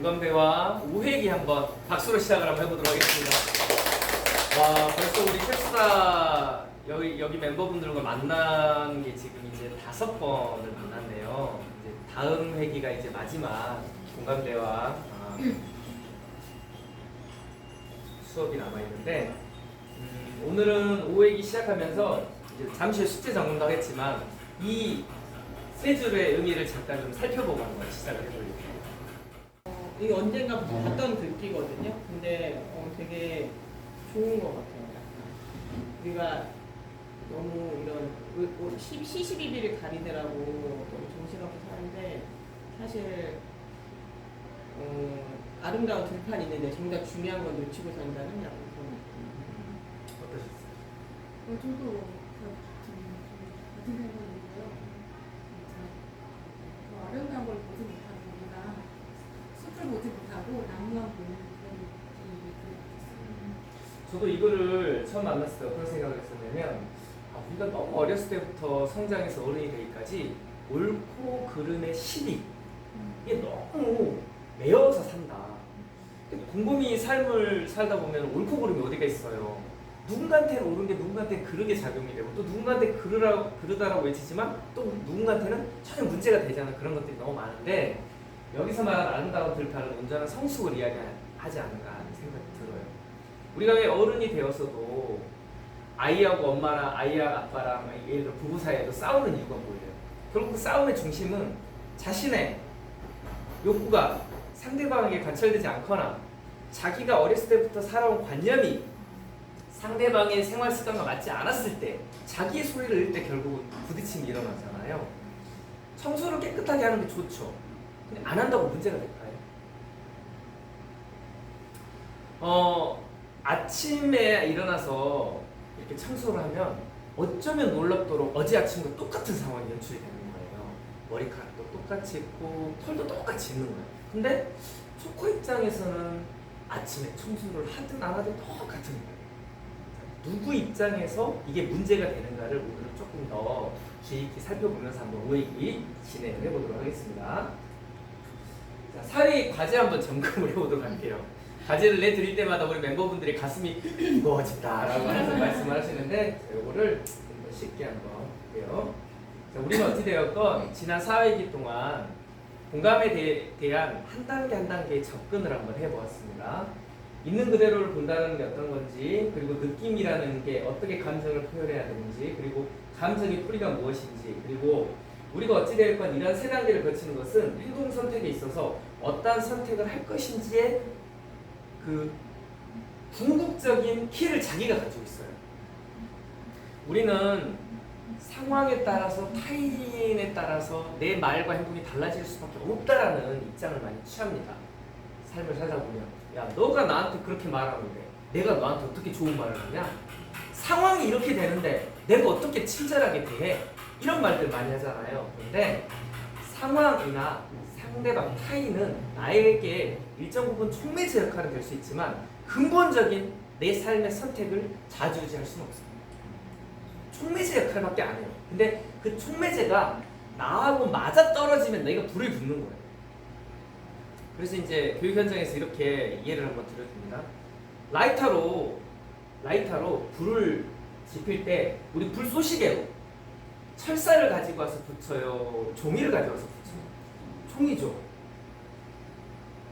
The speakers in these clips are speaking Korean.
공감대와 우회기 한번 박수로 시작을 한번 해보도록 하겠습니다. 와, 벌써 우리 캡스타 여기 멤버분들과 만난 게 지금 이제 5번을 만났네요. 이제 다음 회기가 이제 마지막 공감대와 수업이 남아있는데 오늘은 5회기 시작하면서 이제 잠시 숙제 점검도 하겠지만 이 세 줄의 의미를 잠깐 좀 살펴보고 한번 시작을 해보려고 해요. 이게 언젠가 봤던 글귀거든요. 근데 되게 좋은 것 같아요. 약간. 우리가 너무 이런 시시비비를 가리느라고 너무 정신없이 사는데 사실 아름다운 들판이 있는데 정작 중요한 건 놓치고 산다는 약간 그런 느낌. 어떠셨어요? 저도 같은 생각인데요. 아름다운 걸 보지 못하고 우리가 숲을 보지 못하고 나무만 보는 그런 느낌이 들었어요. 저도 이거를 처음 만났을 때 어떤 생각을 했었냐면 우리가 너무 어렸을 때부터 성장해서 어른이 되기까지 옳고 그름의 시비 이게 너무 매여서 산다. 곰곰이 삶을 살다 보면 옳고 그름이 어디가 있어요. 누군가한테는 옳은 게 누군가한테는 그르게 작용이 되고 또 누군가한테 그르다라고 외치지만 또 누군가한테는 전혀 문제가 되지 않은 그런 것들이 너무 많은데 여기서 말하는 아름다운 들판은 온전한 성숙을 이야기하지 않는가 하는 생각이 들어요. 우리가 왜 어른이 되어서도 아이하고 엄마랑 아이하고 아빠랑 예를 들어 부부 사이에도 싸우는 이유가 뭐예요? 결국 그 싸움의 중심은 자신의 욕구가 상대방에게 관철되지 않거나 자기가 어렸을 때부터 살아온 관념이 상대방의 생활 습관과 맞지 않았을 때 자기의 소리를 낼 때 결국은 부딪힘이 일어나잖아요. 청소를 깨끗하게 하는 게 좋죠. 근데 안 한다고 문제가 될까요? 아침에 일어나서 이렇게 청소를 하면 어쩌면 놀랍도록 어제 아침과 똑같은 상황이 연출이 되는 거예요. 머리카락도 똑같이 있고 털도 똑같이 있는 거예요. 근데 초코 입장에서는 아침에 청소를 하든 안 하든 똑같은 거예요. 누구 입장에서 이게 문제가 되는가를 오늘 조금 더 주의 깊게 살펴보면서 한번 오해기 진행을 해보도록 하겠습니다. 자, 사회의 과제 한번 점검을 해보도록 할게요. 과제를 내드릴 때마다 우리 멤버분들이 가슴이 무거워진다라고 하면서 말씀을 하시는데 이거를 좀 더 쉽게 한번 볼게요. 자, 우리는 어찌 되었건 지난 4회기 동안 공감에 대한 한 단계 한 단계의 접근을 한번 해보았습니다. 있는 그대로를 본다는 게 어떤 건지, 그리고 느낌이라는 게 어떻게 감정을 표현해야 되는지, 그리고 감정의 뿌리가 무엇인지, 그리고 우리가 어찌되었건 이런 세 단계를 거치는 것은 행동 선택에 있어서 어떠한 선택을 할 것인지의 그 궁극적인 키를 자기가 가지고 있어요. 우리는 상황에 따라서 타인에 따라서 내 말과 행동이 달라질 수밖에 없다라는 입장을 많이 취합니다. 삶을 살다 보면 야, 너가 나한테 그렇게 말하는데 내가 너한테 어떻게 좋은 말을 하냐? 상황이 이렇게 되는데 내가 어떻게 친절하게 대해? 이런 말들 많이 하잖아요. 그런데 상황이나 상대방 타인은 나에게 일정 부분 촉매제 역할은 될 수 있지만 근본적인 내 삶의 선택을 좌지우지할 수는 없습니다. 촉매제 역할밖에 안 해요. 근데 그 촉매제가 나하고 맞아 떨어지면 내가 불을 붙는 거예요. 그래서 이제 교육 현장에서 이렇게 이해를 한번 드려줍니다. 라이터로 불을 지필 때 우리 불쏘시개로 철사를 가지고 와서 붙여요? 종이를 가지고 와서 붙여요? 종이죠.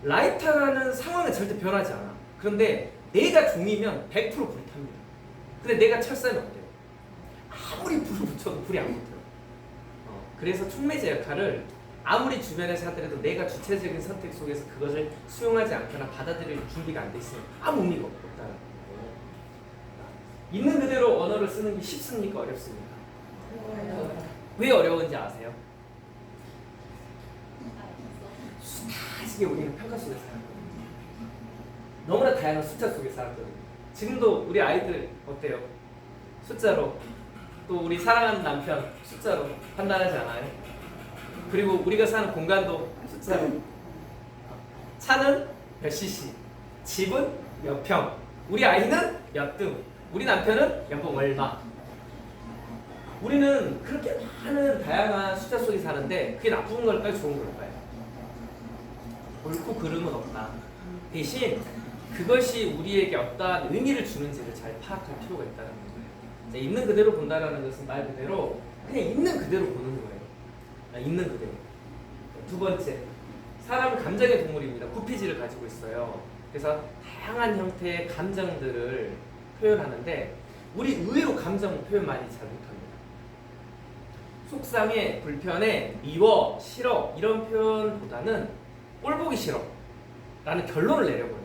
라이터라는 상황은 절대 변하지 않아. 그런데 내가 종이면 100% 불이 탑니다. 근데 내가 철사면 어때요? 아무리 불을 붙여도 불이 안 붙어요. 그래서 촉매제 역할을 아무리 주변에서 하더라도 내가 주체적인 선택 속에서 그것을 수용하지 않거나 받아들일 준비가 안 돼 있으면 아무 의미가 없다는 거예요. 있는 그대로 언어를 쓰는 게 쉽습니까? 어렵습니까? 왜 어려운지 아세요? 숱하게 우리는 평가 속에 살았거든요. 너무나 다양한 숫자 속에 살았거든요. 지금도 우리 아이들 어때요? 숫자로, 또 우리 사랑하는 남편 숫자로 판단하지 않아요? 그리고 우리가 사는 공간도 숫자로. 차는 몇 cc, 집은 몇 평, 우리 아이는 몇 등, 우리 남편은 연봉 얼마. 우리는 그렇게 많은 다양한 숫자 속에 사는데 그게 나쁜 걸까요? 좋은 걸까요? 옳고 그름은 없다. 대신 그것이 우리에게 어떠한 의미를 주는지를 잘 파악할 필요가 있다는 거예요. 자, 있는 그대로 본다라는 것은 말 그대로 그냥 있는 그대로 보는 거예요. 있는 그대로. 두 번째, 사람은 감정의 동물입니다. 구피지를 가지고 있어요. 그래서 다양한 형태의 감정들을 표현하는데 우리 의외로 감정 표현 많이 잘 못합니다. 속상해, 불편해, 미워, 싫어 이런 표현보다는 꼴 보기 싫어 라는 결론을 내려버려요.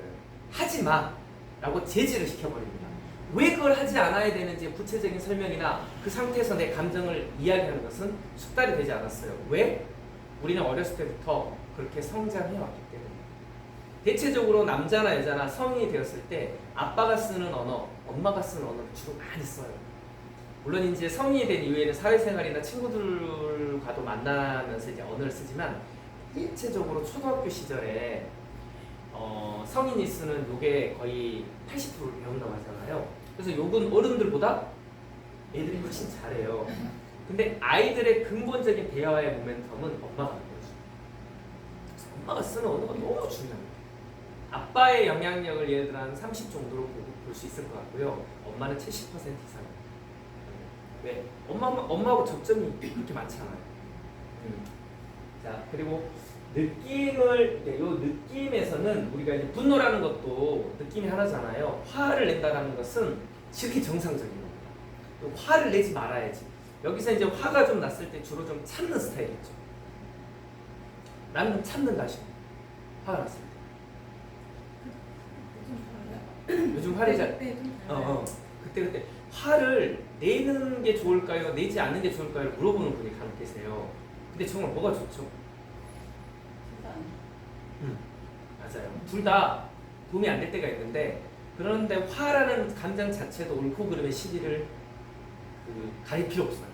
하지 마 라고 제지를 시켜버립니다. 왜 그걸 하지 않아야 되는지 구체적인 설명이나 그 상태에서 내 감정을 이야기하는 것은 숙달이 되지 않았어요. 왜? 우리는 어렸을 때부터 그렇게 성장해왔기 때문에. 대체적으로 남자나 여자나 성인이 되었을 때 아빠가 쓰는 언어, 엄마가 쓰는 언어를 주로 많이 써요. 물론 이제 성인이 된 이후에는 사회생활이나 친구들과도 만나면서 이제 언어를 쓰지만 일체적으로 초등학교 시절에 성인이 쓰는 욕의 거의 80%를 배운다고 하잖아요. 그래서 욕은 어른들보다 애들이 훨씬 잘해요. 근데 아이들의 근본적인 대화의 모멘텀은 엄마가 하는 거죠. 엄마가 쓰는 언어가 너무 중요합니다. 아빠의 영향력을 예를 들어 한 30 정도로 볼 수 있을 것 같고요. 엄마는 70% 이상. 왜? 엄마하고 접점이 그렇게 많지 않아요. 자, 그리고 느낌을, 요 느낌에서는 우리가 이제 분노라는 것도 느낌이 하나잖아요. 화를 낸다라는 것은 지극히 정상적인 겁니다. 또 화를 내지 말아야지. 여기서 이제 화가 좀 났을 때 주로 좀 참는 스타일이죠. 나는 참는다 싶어. 화가 났을 때. 요즘 화를 잘. 그때 화를 내는 게 좋을까요? 내지 않는 게 좋을까요? 물어보는 분이 간혹 계세요. 근데 정말 뭐가 좋죠? 맞아요. 둘 다 도움이 안 될 때가 있는데 그런데 화라는 감정 자체도 옳고 그름의 시비를 가릴 필요 없어요.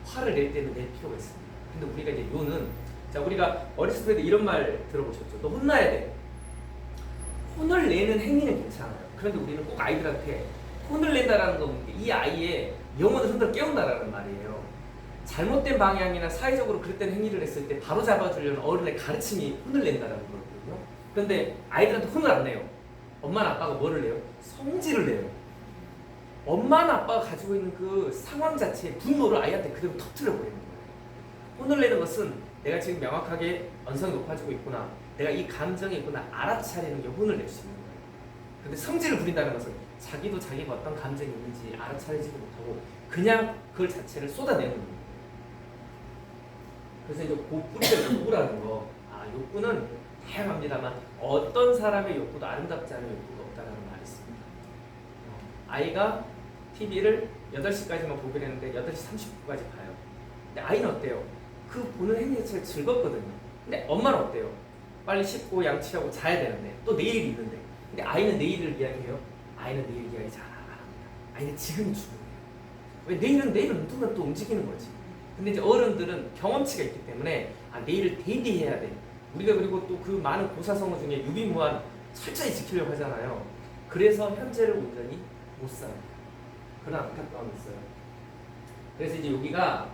화를 낼 때는 낼 필요가 있습니다. 근데 우리가 이제 요는 자 우리가 어렸을 때 이런 말 들어보셨죠? 너 혼나야 돼. 혼을 내는 행위는 괜찮아요. 그런데 우리는 꼭 아이들한테 혼을 낸다라는 건 이 아이의 영혼을 흔들어 깨운다라는 말이에요. 잘못된 방향이나 사회적으로 그랬던 행위를 했을 때 바로 잡아주려는 어른의 가르침이 혼을 낸다라는 거거든요. 그런데 아이들한테 혼을 안 내요. 엄마나 아빠가 뭐를 내요? 성질을 내요. 엄마나 아빠가 가지고 있는 그 상황 자체의 분노를 아이한테 그대로 터뜨려 버리는 거예요. 혼을 내는 것은 내가 지금 명확하게 언성이 높아지고 있구나, 내가 이 감정이 있구나 알아차리는 게 혼을 낼 수 있는 거예요. 근데 성질을 부린다는 것은 자기도 자기가 어떤 감정이 있는지 알아차리지도 못하고 그냥 그 자체를 쏟아내는 거예요. 그래서 이제 그 뿌리가 욕구라는 거. 욕구는 다양합니다만 어떤 사람의 욕구도 아름답지 않은 욕구가 없다는 말이 있습니다. 아이가 TV를 8시까지만 보기로 했는데 8시 30분까지 봐요. 근데 아이는 어때요? 그 보는 행위 자체가 즐겁거든요. 근데 엄마는 어때요? 빨리 씻고 양치하고 자야 되는데 또 내일이 있는데 근데 아이는 내일을 이야기해요? 아이는 내일 이야기 잘 안 합니다. 아이는 지금이 중요해요. 왜? 내일은 누가 또 움직이는 거지. 근데 이제 어른들은 경험치가 있기 때문에 내일을 대비해야 돼. 우리가 그리고 또 그 많은 고사성어 중에 유비무환 철저히 지키려고 하잖아요. 그래서 현재를 온전히 못 살아요. 그런 안타까움이 있어요. 그래서 이제 여기가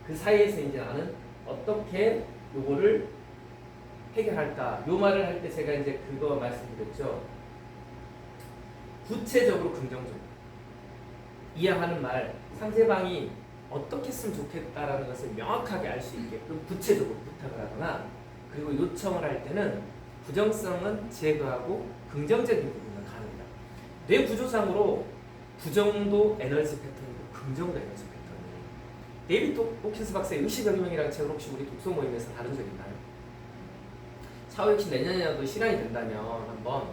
그 사이에서 이제 나는 어떻게 요거를 해결할까? 요 말을 할 때 제가 이제 그거 말씀드렸죠. 구체적으로 긍정적으로 이해하는 말, 상대방이 어떻게 했으면 좋겠다라는 것을 명확하게 알 수 있게끔 구체적으로 부탁을 하거나 그리고 요청을 할 때는 부정성은 제거하고 긍정적인 부분을 가는다. 뇌 구조상으로 부정도 에너지 패턴이고 긍정도 에너지 패턴이에요. 데이비드 호킨스 박사의 의식혁명이라는 책을 혹시 우리 독서 모임에서 다룬 적 있나요? 차후 혹시 내년에라도 시간이 된다면 한번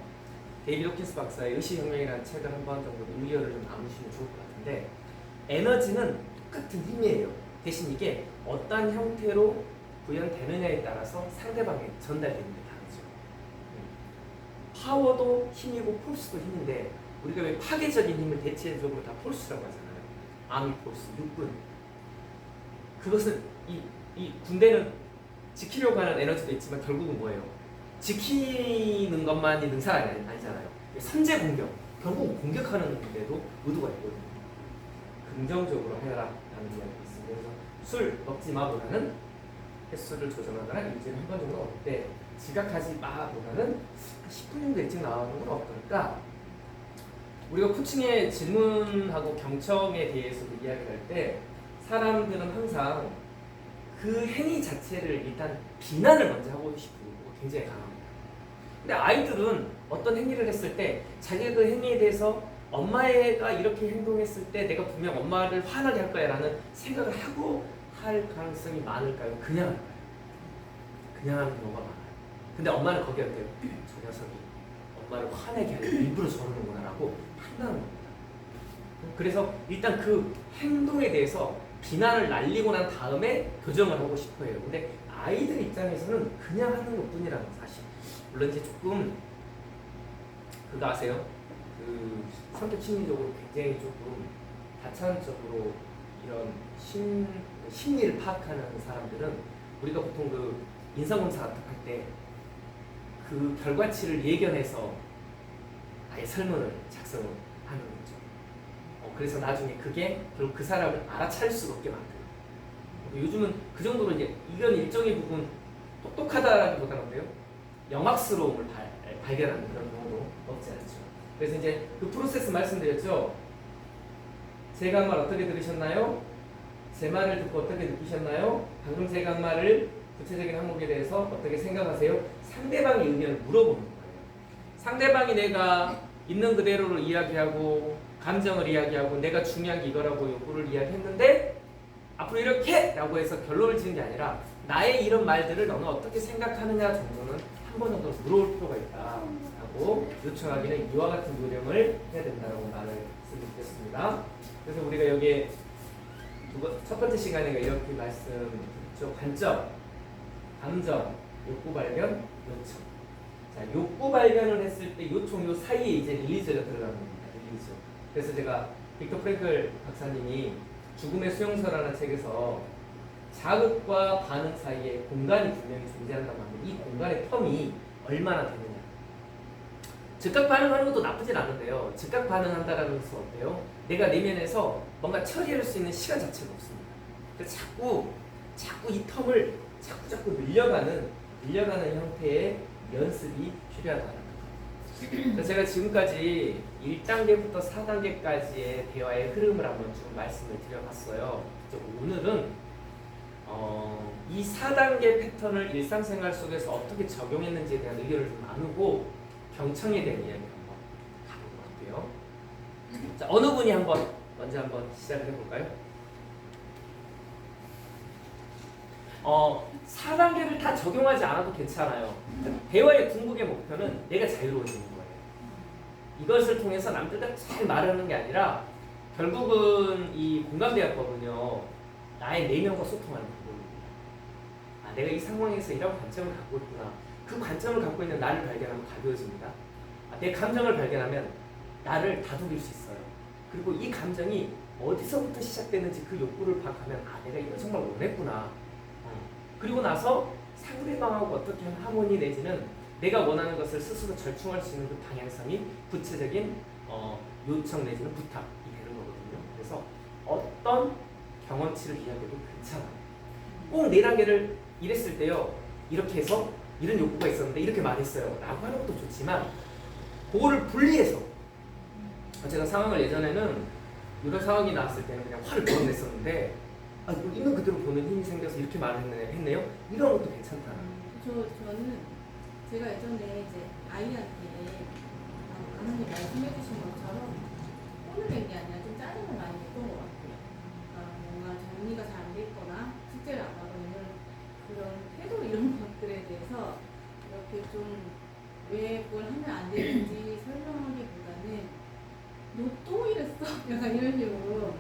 데이비드 호킨스 박사의 의식혁명이라는 책을 한번 정도 의견을 좀 나누시면 좋을 것 같은데 에너지는 똑같은 힘이에요. 대신 이게 어떤 형태로 구현되느냐에 따라서 상대방에게 전달되는 게 다르죠. 파워도 힘이고 폴스도 힘인데 우리가 왜 파괴적인 힘을 대체적으로 다 폴스라고 하잖아요. 아미 폴스, 육군. 그것은 이 군대는 지키려고 하는 에너지도 있지만 결국은 뭐예요? 지키는 것만이 능사가 아니잖아요. 선제 공격, 결국 공격하는 데도 의도가 있거든요. 긍정적으로 해라라는 이야기가 있습니다. 그래서 술 먹지 마보다는 횟수를 조절하거나 일주일에 한 번 정도 어때 지각하지 마 보다는 10분 정도 일찍 나오는 건 어떨까? 우리가 코칭의 질문하고 경청에 대해서도 이야기할 때 사람들은 항상 그 행위 자체를 일단 비난을 먼저 하고 싶고 굉장히 강합니다. 근데 아이들은 어떤 행위를 했을 때 자기가 그 행위에 대해서 엄마가 이렇게 행동했을 때 내가 분명 엄마를 화나게 할 거야 라는 생각을 하고 할 가능성이 많을까요? 그냥 할까요? 그냥 하는 경우가 많아요. 근데 엄마는 거기에 어때요? 저 녀석이 엄마를 화내게 하려고 일부러 저러는구나 라고 판단하는 겁니다. 그래서 일단 그 행동에 대해서 비난을 날리고 난 다음에 교정을 하고 싶어 해요. 근데 아이들 입장에서는 그냥 하는 것 뿐이라는 사실. 물론 이제 조금 그거 아세요? 그 성격 심리적으로 굉장히 조금 다차원적으로 이런 심리를 파악하는 사람들은 우리가 보통 그 인성검사 같은 거 할 때 그 결과치를 예견해서 아예 설문을 작성을 하는 거죠. 그래서 나중에 그게 결국 그 사람을 알아차릴 수가 없게 만들어요. 요즘은 그 정도로 이제 이건 일종의 부분 똑똑하다라기보다는 어때요? 영악스러움을 발견하는 그런 경우도 없지 않죠. 그래서 이제 그 프로세스 말씀드렸죠. 제가 한 말 어떻게 들으셨나요? 제 말을 듣고 어떻게 느끼셨나요? 방금 제가 한 말을 구체적인 항목에 대해서 어떻게 생각하세요? 상대방의 의견을 물어보는 거예요. 상대방이 내가 있는 그대로를 이야기하고 감정을 이야기하고 내가 중요한 게 이거라고 요구를 이야기했는데 앞으로 이렇게! 라고 해서 결론을 지는 게 아니라 나의 이런 말들을 너는 어떻게 생각하느냐 정도는 한 번 정도 물어볼 필요가 있다 라고 요청하기는 이와 같은 요령을 해야 된다고 말씀드렸습니다. 그래서 우리가 여기에 첫 번째 시간에 이렇게 말씀드렸죠. 관점, 감정, 욕구 발견, 요청. 자, 욕구 발견을 했을 때 요청 요 사이에 이제 릴리즈가 들어가는 겁니다. 릴리즈. 그래서 제가 빅터 프랭클 박사님이 죽음의 수용소라는 책에서 자극과 반응 사이에 공간이 분명히 존재한다고 하는데 이 공간의 텀이 얼마나 되느냐. 즉각 반응하는 것도 나쁘진 않은데요. 즉각 반응한다라는 것은 어때요? 내가 내면에서 뭔가 처리할 수 있는 시간 자체가 없습니다. 그래서 자꾸 이 텀을 자꾸 늘려가는 형태의 연습이 필요하다는 거죠. 그래서 제가 지금까지 1단계부터 4단계까지의 대화의 흐름을 한번 쭉 말씀을 드려봤어요. 오늘은 이 4단계 패턴을 일상생활 속에서 어떻게 적용했는지에 대한 의견을 좀 나누고 경청에 대한 이야기를 한번 가보도록 할게요. 자, 어느 분이 먼저 한번 시작을 해볼까요? 4단계를 다 적용하지 않아도 괜찮아요. 대화의 궁극의 목표는 내가 자유로워지는 거예요. 이것을 통해서 남들과 잘 말하는 게 아니라 결국은 이 공감대화법은요, 나의 내면과 소통하는 방법입니다. 내가 이 상황에서 이런 관점을 갖고 있구나. 그 관점을 갖고 있는 나를 발견하면 가벼워집니다. 내 감정을 발견하면 나를 다독일 수 있어요. 그리고 이 감정이 어디서부터 시작되는지 그 욕구를 파악하면 내가 이걸 정말 원했구나. 그리고 나서 상대방하고 어떻게 하면 하모니 내지는 내가 원하는 것을 스스로 절충할 수 있는 그 방향성이 구체적인 요청 내지는 부탁이 되는 거거든요. 그래서 어떤 경험치를 이야기해도 괜찮아요. 꼭 4단계를 이랬을 때요. 이렇게 해서 이런 욕구가 있었는데 이렇게 말했어요. 라고 하는 것도 좋지만 그거를 분리해서 제가 상황을 예전에는 이런 상황이 나왔을 때는 그냥 화를 불어냈었는데 있는 그대로 보는 힘이 생겨서 이렇게 말했네요. 이런 것도 괜찮다. 저는 제가 예전에 이제 아이한테 강사님 말씀해 주신 것처럼 혼을 낸 게 아니라 좀 짜증을 많이 냈던 것 같아요. 뭔가 정리가 잘 안 돼 있거나 숙제를 안 하거나 그런 태도 이런 것들에 대해서 이렇게 좀 왜 뭘 하면 안 되는지 설명하기보다는 너 또 이랬어? 약간 이런 식으로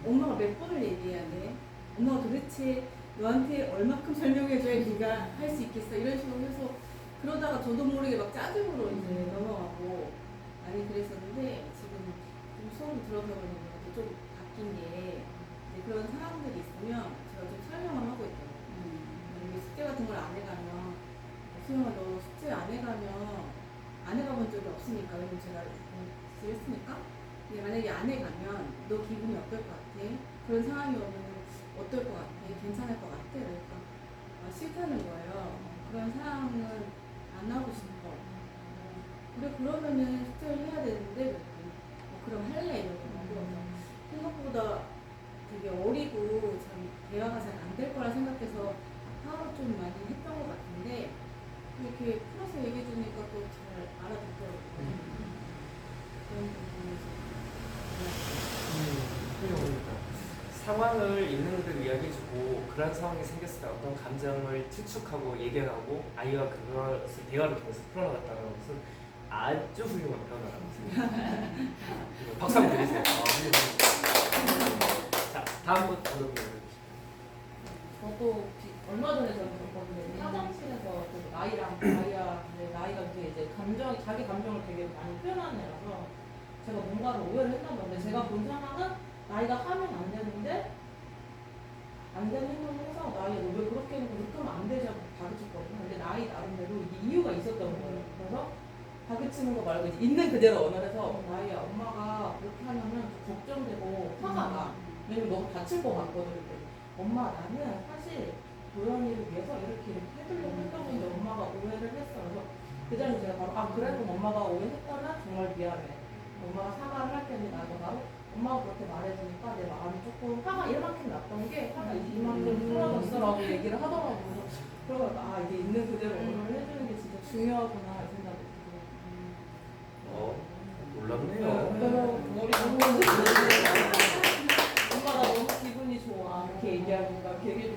엄마가 몇 번을 얘기해야 돼? 엄마가 도대체 너한테 얼마큼 설명해줘야 네가 할 수 있겠어? 이런 식으로 해서 그러다가 저도 모르게 막 짜증으로 이제 넘어가고 많이 그랬었는데 지금 좀 수업을 들어서 그런가 좀 바뀐 게 이제 그런 상황들이 있으면 제가 좀 설명을 하고 있더라고요. 숙제 같은 걸 안 해가면 수영아 너 숙제 안 해가본 적이 없으니까 왜냐면 제가 했으니까 근데 만약에 안 해가면 너 기분이 어떨 것 같아? 그런 상황이 오면 어떨 것 같아? 괜찮을 것 같아? 그러니까 싫다는 거예요. 그런 상황을 안 하고 싶어. 그래 그러면은 숙제를 해야 되는데 그럼 할래 이러더라고. 생각보다 되게 어리고 참 대화가 잘 안 될 거라 생각해서 화로 좀 많이 했던 것 같은데 이렇게 풀어서 얘기해 주니까 또 잘 알아듣더라고요. 그런 부분에서 훌륭합니다. 상황을 있는 그대로 이야기해주고 그런 상황이 생겼을 때 어떤 감정을 추측하고 얘기하고 아이와 그것을 대화를 통해서 풀어나갔다는 것은 아주 훌륭한 변화라고 생각합니다. 박수 한번 드리세요. 자, 다음 분 어느 분 해주실까요? 저도 얼마 전에 저는 봤거든요. 화장실에서 그 아이가 이제 자기 감정을 되게 많이 표현하는 애라서 제가 뭔가를 오해를 했나 본데 제가 본 상황은 나이가 하면 안 되는데 안 되는 행동을 해서 나이가 너 왜 그렇게 했는데 그렇게 하면 안 되지 하고 다그쳤거든요. 근데 나이 나름대로 이게 이유가 있었던 거예요. 그래서 다그치는 거 말고 이제 있는 그대로 언어해서 나이야 엄마가 그렇게 하려면 좀 걱정되고 화가 나. 왜냐면 너무 다칠 것 같거든. 근데 엄마 나는 사실 도연이를 위해서 이렇게 해주려고 했던 건데 엄마가 오해를 했어. 그래서 그 자리에 제가 바로 그래 그럼 엄마가 오해했다면 정말 미안해. 엄마가 사과를 할 텐데 나도 바로 엄마가 그렇게 말해주니까 내 마음이 조금 화가 이만큼 났던 게 화가 이만큼 풀어졌어라고 얘기를 하더라고요. 그러고 이제 있는 그대로 언어를 해주는 게 진짜 중요하구나 이 생각이 들어요. 놀랍네요. 머리 너무 엄마 나 너무 기분이 좋아 이렇게 얘기하니까 되게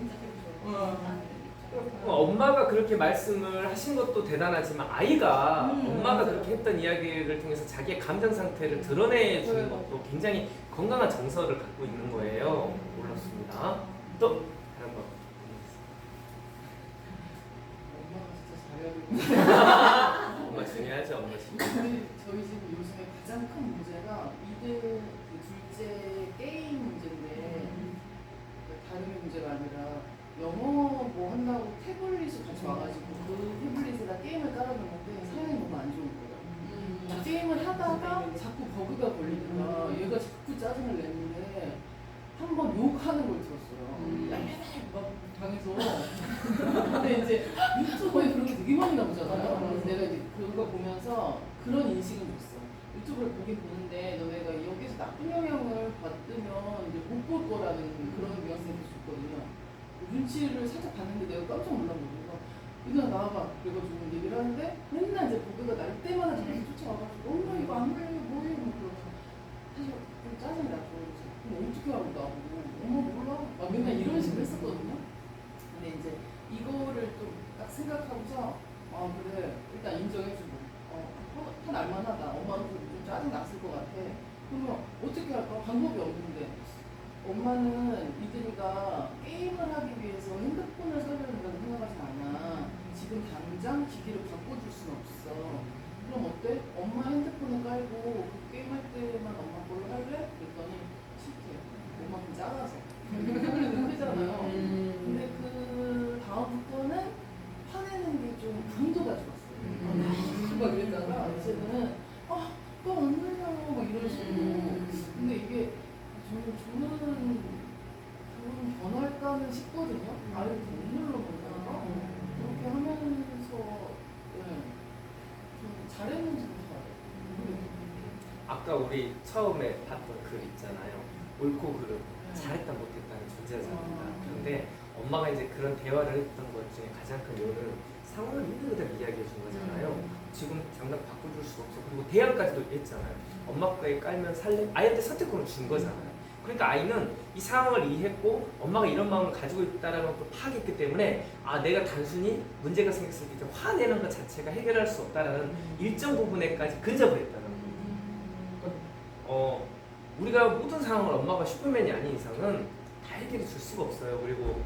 엄마가 그렇게 말씀을 하신 것도 대단하지만 아이가 엄마가 그렇게 했던 이야기를 통해서 자기의 감정 상태를 드러내 주는 것도 굉장히 건강한 정서를 갖고 있는 거예요. 놀랍습니다. 또 다른 거. 엄마가 진짜 잘해야 되고 엄마 중요하죠, 엄마 중요. 저희 집 요즘에 가장 큰 문제가 그 둘째 게임 문제인데 다른 문제가 아니라 영어 뭐 한다고 태블릿을 같이 와가지고 그 태블릿에다 게임을 깔아놓는데 사양이 너무 안 좋은 거예요. 게임을 하다가 자꾸 버그가 걸리니까 얘가 자꾸 짜증을 내는데 한 번 욕하는 걸 들었어요. 막 당해서. 근데 이제 유튜브에 그런 게 되게 많이 나오잖아요. 그래서 내가 이제 그거 보면서 그런 인식을 줬어. 유튜브를 보긴 보는데 너네가 여기서 나쁜 영향을 받으면 이제 못 볼 거라는 그런 뉘앙스를 줬거든요. 눈치를 살짝 봤는데 내가 깜짝 놀란 거예요. 누나 나와봐. 그래가지고 얘기를 하는데 맨날 이제 버그가 날 때마다 저한테 쫓아와가지고 엄마 이거 안 걸려 뭐해 뭐 그러면서 사실 좀 짜증이 나죠. 그럼 어떻게 하고 나보고 엄마 몰라? 막 맨날 이런 식으로 했었거든요. 근데 이제 이거를 좀 딱 생각하고서 그래 일단 인정해주고 한 알만하다. 엄마도 좀 짜증 났을 것 같아. 그러면 어떻게 할까? 방법이 없는데 엄마는 이들이가 게임을 하기 위해서 핸드폰을 사려야 된다고 생각하지 않아. 지금 당장 기기를 바꿔줄 수는 없어. 그럼 어때? 엄마 핸드폰을 깔고 그 게임할 때만 엄마 걸로 할래? 그랬더니 싫대. 엄마는 작아서. 하기는 크잖아요. 근데 그 다음부터는 화내는 게 좀 강도가 좋았어요. 막 이랬다가 이제는 또안 눌려 막 이런 식으로. 근데 이게 저는 좋은 변할까는 싶거든요. 아예 못 눌러본다가 그렇게 하면서 좀 잘했는지도 잘. 아까 우리 처음에 봤던 글 있잖아요. 옳고 그름, 잘했다 못했다는 존재잖아요. 그런데 엄마가 이제 그런 대화를 했던 것 중에 가장 큰 이유는 상황을 있는 그대로 이야기해 준 거잖아요. 지금 당장 바꿔줄 수가 없어. 그리고 대안까지도 했잖아요. 엄마 거에 깔면 살래? 아이한테 선택권을 준 거잖아요. 그러니까 아이는 이 상황을 이해했고 엄마가 이런 마음을 가지고 있다는 것도 파악했기 때문에 내가 단순히 문제가 생겼을 때 화내는 것 자체가 해결할 수 없다라는 일정 부분에까지 근접을 했다는 거예요. 우리가 모든 상황을 엄마가 슈퍼맨이 아닌 이상은 다 해결해 줄 수가 없어요. 그리고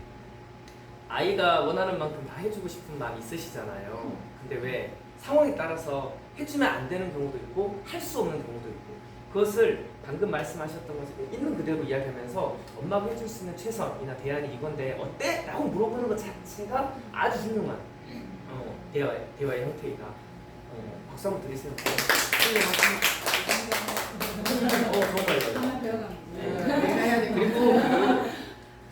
아이가 원하는 만큼 다 해주고 싶은 마음이 있으시잖아요. 근데 왜 상황에 따라서 해주면 안 되는 경우도 있고 할 수 없는 경우도 있고 그것을 방금 말씀하셨던 것처럼 있는 그대로 이야기하면서 엄마가 해줄 수 있는 최선이나 대안이 이건데 어때? 라고 물어보는 것 자체가 아주 훌륭한 대화의 형태이다. 박수 한번 드리세요. 정말요. 하나 배워갑니다. 내가 해야 돼. 그리고 그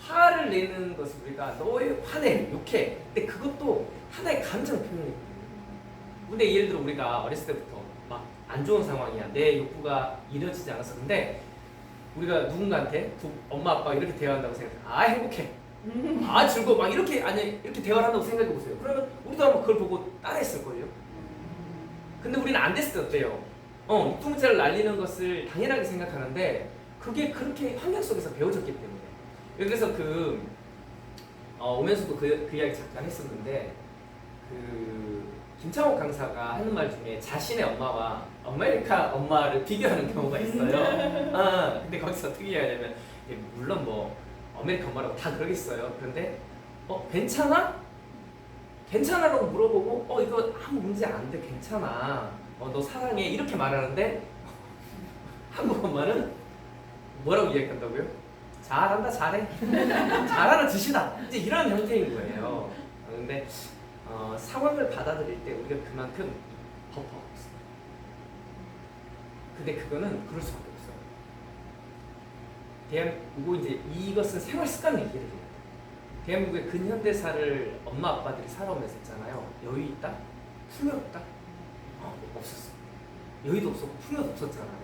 화를 내는 것을 우리가 너의 화내, 욕해. 근데 그것도 하나의 근데 예를 들어 우리가 어렸을 때부터 막 안 좋은 상황이야. 내 욕구가 이루어지지 않았어. 근데 우리가 누군가한테 엄마 아빠 이렇게 대화한다고 생각해. 아 행복해. 아 즐거워. 막 이렇게 아니 이렇게 대화를 한다고 생각해 보세요. 그러면 우리도 아마 그걸 보고 따라했을 거예요. 근데 우리는 안 됐을 때 어때요? 뚱자를 날리는 것을 당연하게 생각하는데 그게 그렇게 환경 속에서 배워졌기 때문에. 그래서 오면서도 그 이야기 잠깐 했었는데 김창옥 강사가 하는 말 중에 자신의 엄마와 아메리카 엄마를 비교하는 경우가 있어요. 근데 거기서 어떻게 이야기하냐면 물론 뭐 아메리카 엄마라고 다 그러겠어요. 그런데 괜찮아? 괜찮아라고 물어보고 이거 아무 문제 안 돼. 괜찮아. 너 사랑해. 이렇게 말하는데 한국 엄마는 뭐라고 이야기한다고요? 잘한다. 잘해. 잘하는 짓이다. 이제 이런 형태인 거예요. 근데 상황을 받아들일 때 우리가 그만큼 버퍼가 없어요. 근데 그거는 그럴 수밖에 없어요. 대한민국 이제 이것은 생활 습관 얘기를 해요. 대한민국의 근현대사를 엄마 아빠들이 살아오면서 있잖아요. 여유 있다? 풍요롭다? 없었어. 여유도 없었고 풍요도 없었잖아요.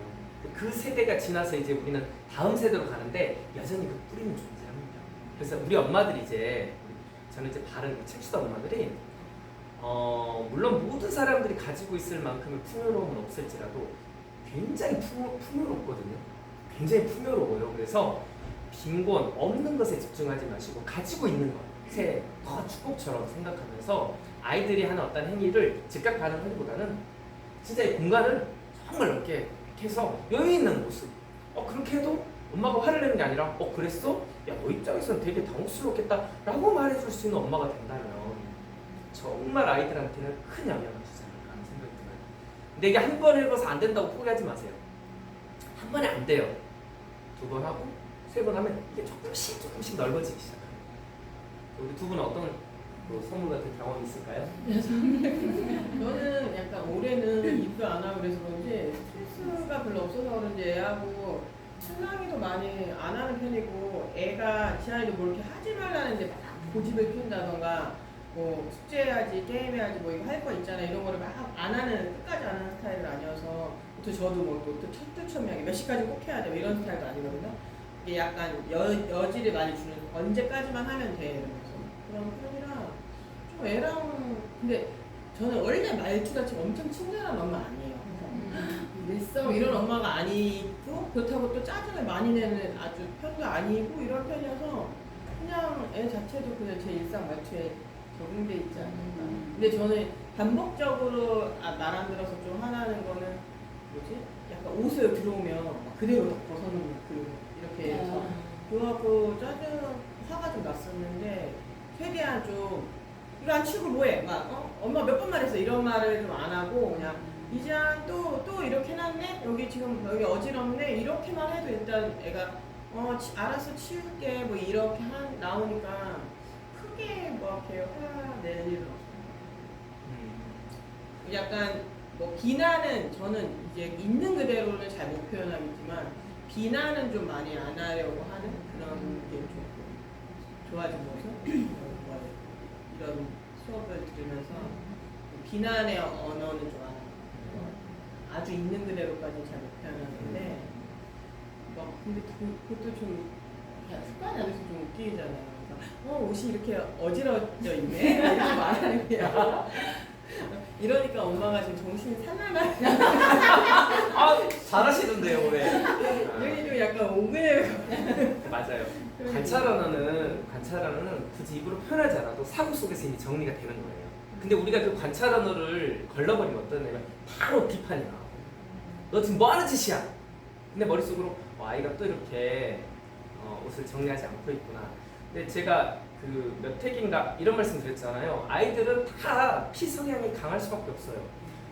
그 세대가 지나서 이제 우리는 다음 세대로 가는데 여전히 그 뿌리는 존재합니다. 그래서 우리 엄마들이 이제 저는 이제 바른 책수다 엄마들이 물론 모든 사람들이 가지고 있을 만큼의 풍요로움은 없을지라도 굉장히 풍요롭거든요. 굉장히 풍요로워요. 그래서 빈곤, 없는 것에 집중하지 마시고 가지고 있는 것에 더 축복처럼 생각하면서 아이들이 하는 어떤 행위를 즉각 반응하기보다는 진짜 이 공간을 정말 넓게 해서 여유 있는 모습. 그렇게 해도 엄마가 화를 내는 게 아니라 그랬어? 야, 너 입장에서는 되게 당혹스럽겠다 라고 말해줄 수 있는 엄마가 된다면 정말 아이들한테는 큰 영향을 주지 않을까 하는 생각이 들어요. 근데 이게 한 번 해봐서 안 된다고 포기하지 마세요. 한 번에 안 돼요. 2번 하고 3번 하면 이게 조금씩 넓어지기 시작합니다. 우리 두 분은 어떤 선물 같은 경험이 있을까요? 저는 약간 올해는 입도 안 하고 그래서 그런지 스트레스가 별로 없어서 그런지 애하고 신랑이도 많이 안 하는 편이고 애가 지한이도 뭐 이렇게 하지 말라는데 막 고집을 피운다던가 뭐 숙제해야지 게임해야지 뭐 이거 할 거 있잖아 이런 거를 막 안 하는 끝까지 안 하는 스타일은 아니어서 또 저도 뭐 또 철두철미하게 몇 시까지 꼭 해야 돼 뭐 이런 스타일도 아니거든요. 이게 약간 여지를 많이 주는 언제까지만 하면 돼 이러면서 그런 편이라 좀 애랑 근데 저는 원래 말투같이 엄청 친절한 엄마 아니에요. 냈어 이런 엄마가 아니고 그렇다고 또 짜증을 많이 내는 아주 편도 아니고 이런 편이어서 그냥 애 자체도 그냥 제 일상 말투에 적응돼 있지 않을까. 근데 저는 반복적으로 말 안 들어서 좀 화나는 거는 뭐지? 약간 옷을 들어오면 막 그대로 다 벗어놓는 이렇게 해서 그거하고 화가 좀 났었는데 최대한 좀 이거 안 치우고 뭐해? 막 엄마 몇 번 말했어 이런 말을 좀 안 하고 그냥 이제한 또 이렇게 해놨네? 여기 어지럽네? 이렇게만 해도 일단 애가 알아서 치울게 뭐 이렇게 나오니까 크게 뭐 이렇게 화낼 일은 없어요. 약간 뭐 비난은 저는 이제 있는 그대로는 잘 못 표현하겠지만 비난은 좀 많이 안 하려고 하는 그런 게 조금 좋아진 모습? 이런 수업을 들으면서 비난의 언어는 좀 안 하고 아주 있는 그대로까지 잘 못 표현하는데 근데 그것도 좀 습관이 안 돼서 좀 웃기잖아요. 그래서 옷이 이렇게 어지러져 있네? 이렇게 말하는 거야. 이러니까 엄마가 지금 정신이 산란하게 잘하시던데요, 왜? 여기 좀 약간 오그네요. 맞아요. 관찰 언어는 굳이 입으로 표현하지 않아도 사고 속에서 이미 정리가 되는 거예요. 근데 우리가 그 관찰 언어를 걸러버리면 어떠냐면 바로 비판이 나와요. 너 지금 뭐 하는 짓이야? 근데 머릿속으로 아이가 또 이렇게 옷을 정리하지 않고 있구나. 근데 제가 몇 핵인가 이런 말씀 드렸잖아요. 아이들은 다 P 성향이 강할 수밖에 없어요.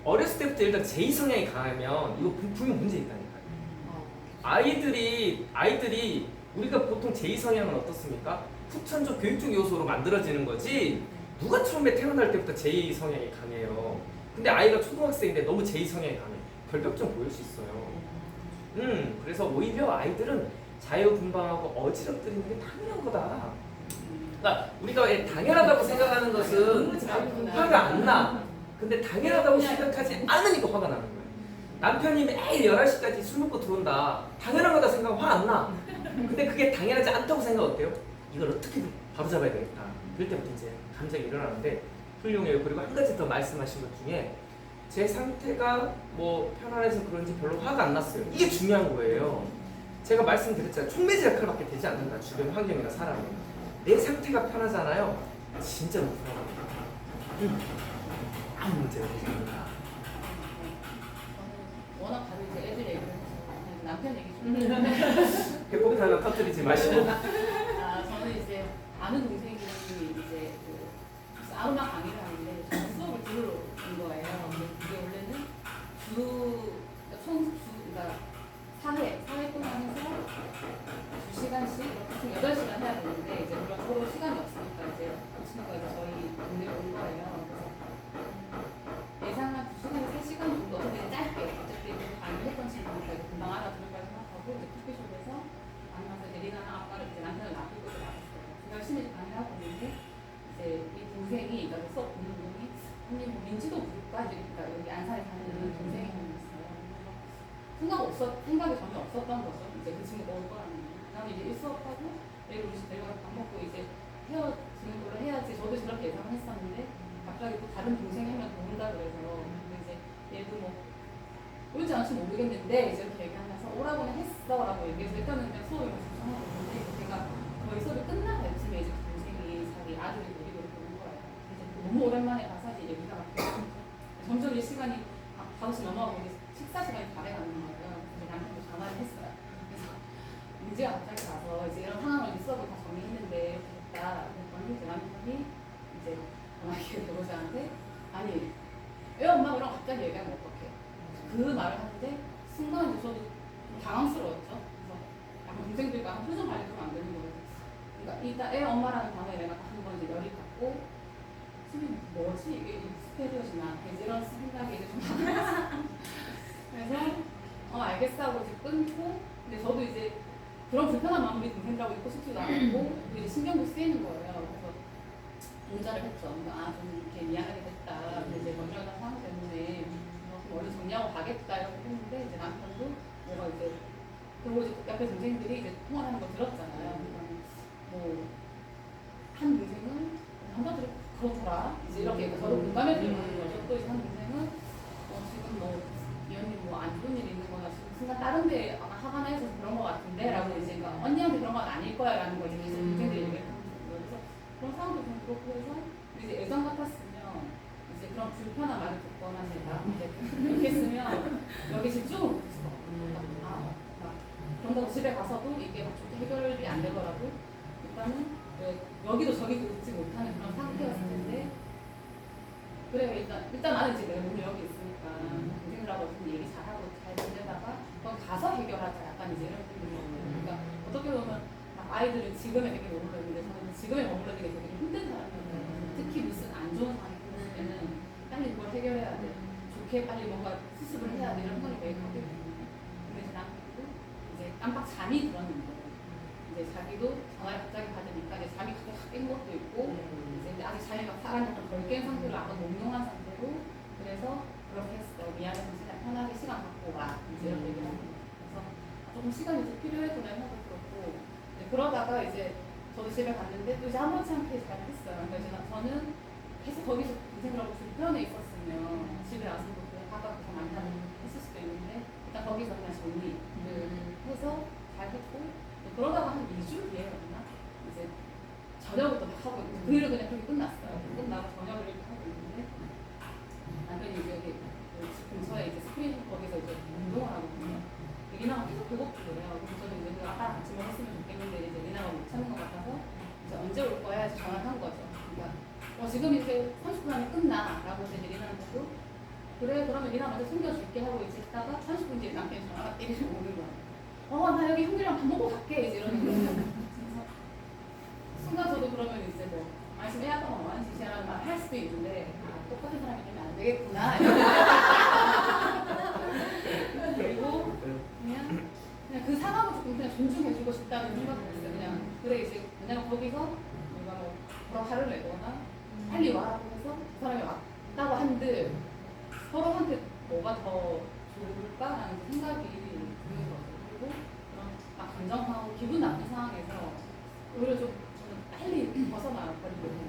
어렸을 때부터 일단 J 성향이 강하면 이거 분명 문제 있다니까요. 아이들이 우리가 보통 J 성향은 어떻습니까? 후천적 교육적 요소로 만들어지는 거지. 누가 처음에 태어날 때부터 J 성향이 강해요. 근데 아이가 초등학생인데 너무 J 성향이 강해. 결벽증 보일 수 있어요. 그래서 오히려 아이들은 자유분방하고 어지럽뜨리는 게 당연한 거다. 그러니까 우리가 당연하다고 생각하는 것은 화가 안 나. 근데 당연하다고 생각하지 않으니까 화가 나는 거예요. 남편이 매일 11시까지 술 먹고 들어온다. 당연한 거다 생각하면 화 안 나. 근데 그게 당연하지 않다고 생각 어때요? 이걸 어떻게든 바로잡아야 되겠다. 그럴 때부터 이제 감정이 일어나는데 훌륭해요. 그리고 한 가지 더 말씀하신 것 중에 제 상태가 뭐 편안해서 그런지 별로 화가 안 났어요. 이게 중요한 거예요. 제가 말씀드렸잖아요. 촉매질 역할밖에 되지 않는다. 주변 환경이나 사람은. 내 상태가 편하잖아요. 진짜 못 편하거든요. 아무 문제가 되지 않는다. 저는 워낙 다들 이제 애들 얘기를 해서 그냥 남편 얘기 좀 회복탈락 터뜨리지 마시고. 저는 이제 아는 동생이 이제 그 아로마 강의를 하는데 저는 수업을 들으러 온 거예요. 근데 그게 원래는 그러니까 4회 동안 해서 2시간씩 총 8시간 해야 되는데 이제 물론 서로 시간이 없으니까 이제 그 친구가 이제 저희 동네에 온 거예요. 그래서 예상한 2시간에서 3시간 정도 되게 짧게 어차피 강의를 했던 친구니까 금방 알아들을까 생각하고 이제 커피숍에서 만나서 이제 리나랑 아빠를 이제 남편을 놔두고 나갔어요. 열심히 강의하고 있는데 이제 이 동생이 그러니까 수업 보는 분이 언니 뭐 민지도 부를까? 그러니까 여기 안산에 사는 동생이 한 명 있어요. 생각이 전혀 없었던 거죠. 이제 그 친구가 올 거라는 거. 나는 이제 수업하고 내일 우리 집 내려가서 밥 먹고 이제 헤어지는 걸로 해야지. 저도 저렇게 예상을 했었는데 갑자기 또 다른 동생이 한 명 더 온다 그래서 근데 이제 얘도 뭐 올지 않을지 모르겠는데 이제 이렇게 얘기하면서 오라고는 했어라고 얘기해서 일단은 그냥 수업을 신청하고 있는데 제가 거의 수업이 끝나고 이쯤에 이제 동생이 자기 아들이 데리고 이렇게 온 거예요. 이제 너무 오랜만에 가서 이제 얘기가 막혀서 점점 이제 시간이 5시 넘어가고 이제 식사 시간이 다 돼가는 거예요. 그래서 남편도 전화를 했어요. 그래서 민지가 갑자기 가서 이제 이런 상황을 이제 수업을 다 정리했는데 이렇게 됐다. 그랬더니 이제 남편이 이제 전화기에 배우자한테 아니 애 엄마랑 갑자기 얘기하면 어떡해. 그 말을 하는데 순간 이제 저도 좀 당황스러웠죠. 그래서 약간 동생들과 표정 관리 좀 안 되는 거예요. 그러니까 일단 애 엄마라는 단어에 내가 한번 이제 열이 받고 선생님 뭐지 이게 익숙해져지나 이제 이런 생각이 이제 좀 그래서 알겠어 하고 이제 끊고 근데 저도 이제 그런 불편한 마음이 동생들하고 있고 싶지도 않고 이제 신경도 쓰이는 거예요. 그래서 문자를 했죠. 좀 이렇게 미안하게 됐다. 근데 이제 먼저 한 상황 때문에 머리 정리하고 가겠다 이렇게 했는데 이제 남편도 뭐가 이제 그리고 이제 옆에 동생들이 이제 통화하는 거 들었잖아요. 뭐 한 동생은 남자들이 그렇더라. 이제 이렇게 저를 공감해 주는 거죠. 또 이제 한 동생은 지금 뭐 이 언니 뭐 안 좋은 일이 있는 거나 지금 순간 다른 데 아마 화가 나서 그런 거 같은데 라고 이제 그러니까 언니한테 그런 건 아닐 거야 라는 거 이제 계속 동생들이 얘기를 하는 거예요. 그래서 그런 상황도 좀 그렇고 해서 이제 예전 같았으면 이제 그런 불편한 말을 듣거나 제가 이렇게 했으면 여기 집중을 못했을 것 같아요. 그런다고 집에 가서도 이게 막 좋게 해결이 안 되더라도 일단은 여기도 저기도 웃지 못하는 그런 상태였을 텐데 그래 일단 나는 이제 내가 오늘 여기 있으니까 동생들하고 어떻게 얘기 잘하고 잘 지내다가 거기 가서 해결하자 약간 이제 이런 느낌이거든요. 그러니까 어떻게 보면 아이들은 지금에 되게 머물러 있는데 저는 지금에 머물러는 게 되게 힘든 사람이거든요. 특히 무슨 안 좋은 상황이 생기면 빨리 그걸 해결해야 돼. 좋게 빨리 뭔가 수습을 해야 돼. 이런 생각이 되게 크거든요. 근데 제 남편도 이제 깜빡 잠이 들었는데 이제 자기도 전화를 갑자기 받으니까 이제 잠이 갑자기 확 깬 것도 있고 이제 아직 잠이 막 사람이 덜 깬 상태로 아까 몽롱한 상태로 그래서 그렇게 했어. 미안해서 진짜 편하게 시간 갖고 와. 이제 이런 얘기를 하는 거예요. 그래서 조금 시간이 좀 필요했구나 생각도 들었고 그러다가 이제 저도 집에 갔는데 또 이제 아무렇지 않게 잘 했어요. 그러니까 저는 계속 거기서 동생들하고 불편해 있었으면 집에 와서 또 아까 더 만나는 했을 수도 있는데 일단 거기서 그냥 정리를 해서 잘 했고 그러다가 한 2주 뒤에였나 이제 저녁부터 막 하고 있고 그 일을 그냥 그렇게 끝났어요. 끝나고 저녁을 이렇게 하고 있는데 남편이 이제 여기 집 근처에 이제 스크린 거기서 이제 운동을 하거든요. 리나가 계속 배고프더래요. 그래서 저는 이제 아빠랑 같이 먹었으면 좋겠는데 이제 리나가 못 찾는 것 같아서 이제 언제 올 거야 해서 전화를 한 거죠. 그러니까 지금 이제 30분 안에 끝나라고 이제 리나한테도 그래 그러면 리나 먼저 챙겨줄게 하고 이제 있다가 30분 뒤에 남편이 전화가 때리고 오는 거야. 나 여기 형들이랑 밥 먹고 갈게 이제 이러는 거예요. 순간 저도 그러면 이제 뭐 말씀 해야겠다 뭐하는 짓이라는 말 할 수도 있는데 똑같은 사람이 되면 안 되겠구나. 그리고 그냥 그 상황을 조금 그냥 존중해주고 싶다는 생각이 들었어요. 그냥 그래 이제 왜냐면 거기서 우리가 뭐 화를 내거나 빨리 와라고 해서 그 사람이 같다고 한들 서로한테 뭐가 더 좋을까라는 생각이 들어요. 그리고 그런 감정 상하고 기분 나쁜 상황에서 오히려 좀 저는 빨리 벗어나거든요.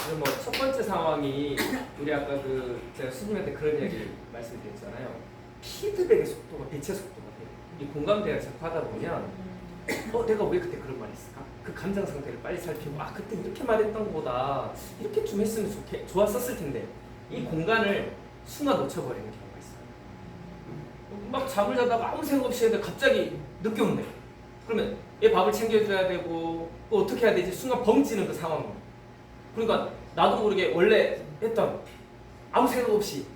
그럼 뭐 첫 번째 상황이 우리 아까 그 제가 수님한테 그런 얘기를 말씀드렸잖아요. 피드백의 속도가 빛의 속도가 돼요. 이 공감대가 자꾸 하다 보면 내가 왜 그때 그런 말 했을까? 그 감정 상태를 빨리 살피고 그때 이렇게 말했던 것보다 이렇게 좀 했으면 좋았었을 텐데 이 공간을 순간 놓쳐버리는 경우가 있어요. 막 잠을 자다가 아무 생각 없이 했는데 갑자기 늦게 온대. 그러면 얘 밥을 챙겨줘야 되고 또 어떻게 해야 되지? 순간 벙찌는 그 상황으로. 그러니까 나도 모르게 원래 했던 아무 생각 없이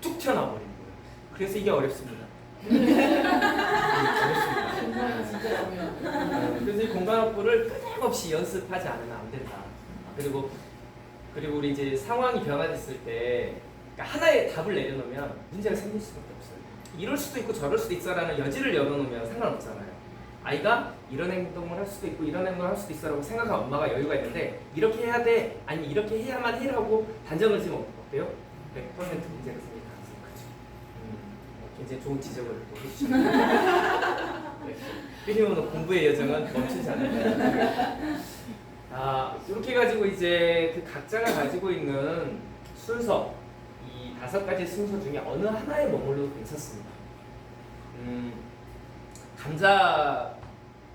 툭 튀어나와 버리는 거예요. 그래서 이게 어렵습니다. 어렵습니다. 정말 진짜 어려워요. 그래서 이 공간 확보를 끊임없이 연습하지 않으면 안 된다. 그리고 우리 이제 상황이 변화됐을 때 그러니까 하나의 답을 내려놓으면 문제가 생길 수밖에 없어요. 이럴 수도 있고 저럴 수도 있어라는 여지를 열어놓으면 상관없잖아요. 아이가 이런 행동을 할 수도 있고 이런 행동을 할 수도 있어라고 생각한 엄마가 여유가 있는데 이렇게 해야 돼 아니 이렇게 해야만 해라고 단정을 지면 어때요? 100% 문제가 생길 가능성이 크죠. 굉장히 좋은 지적을 또 해주시네요. 끊임없는 공부의 여정은 멈추지 않는다. 이렇게 가지고 이제 그 각자가 가지고 있는 순서 이 5가지 순서 중에 어느 하나에 머물러도 괜찮습니다. 감자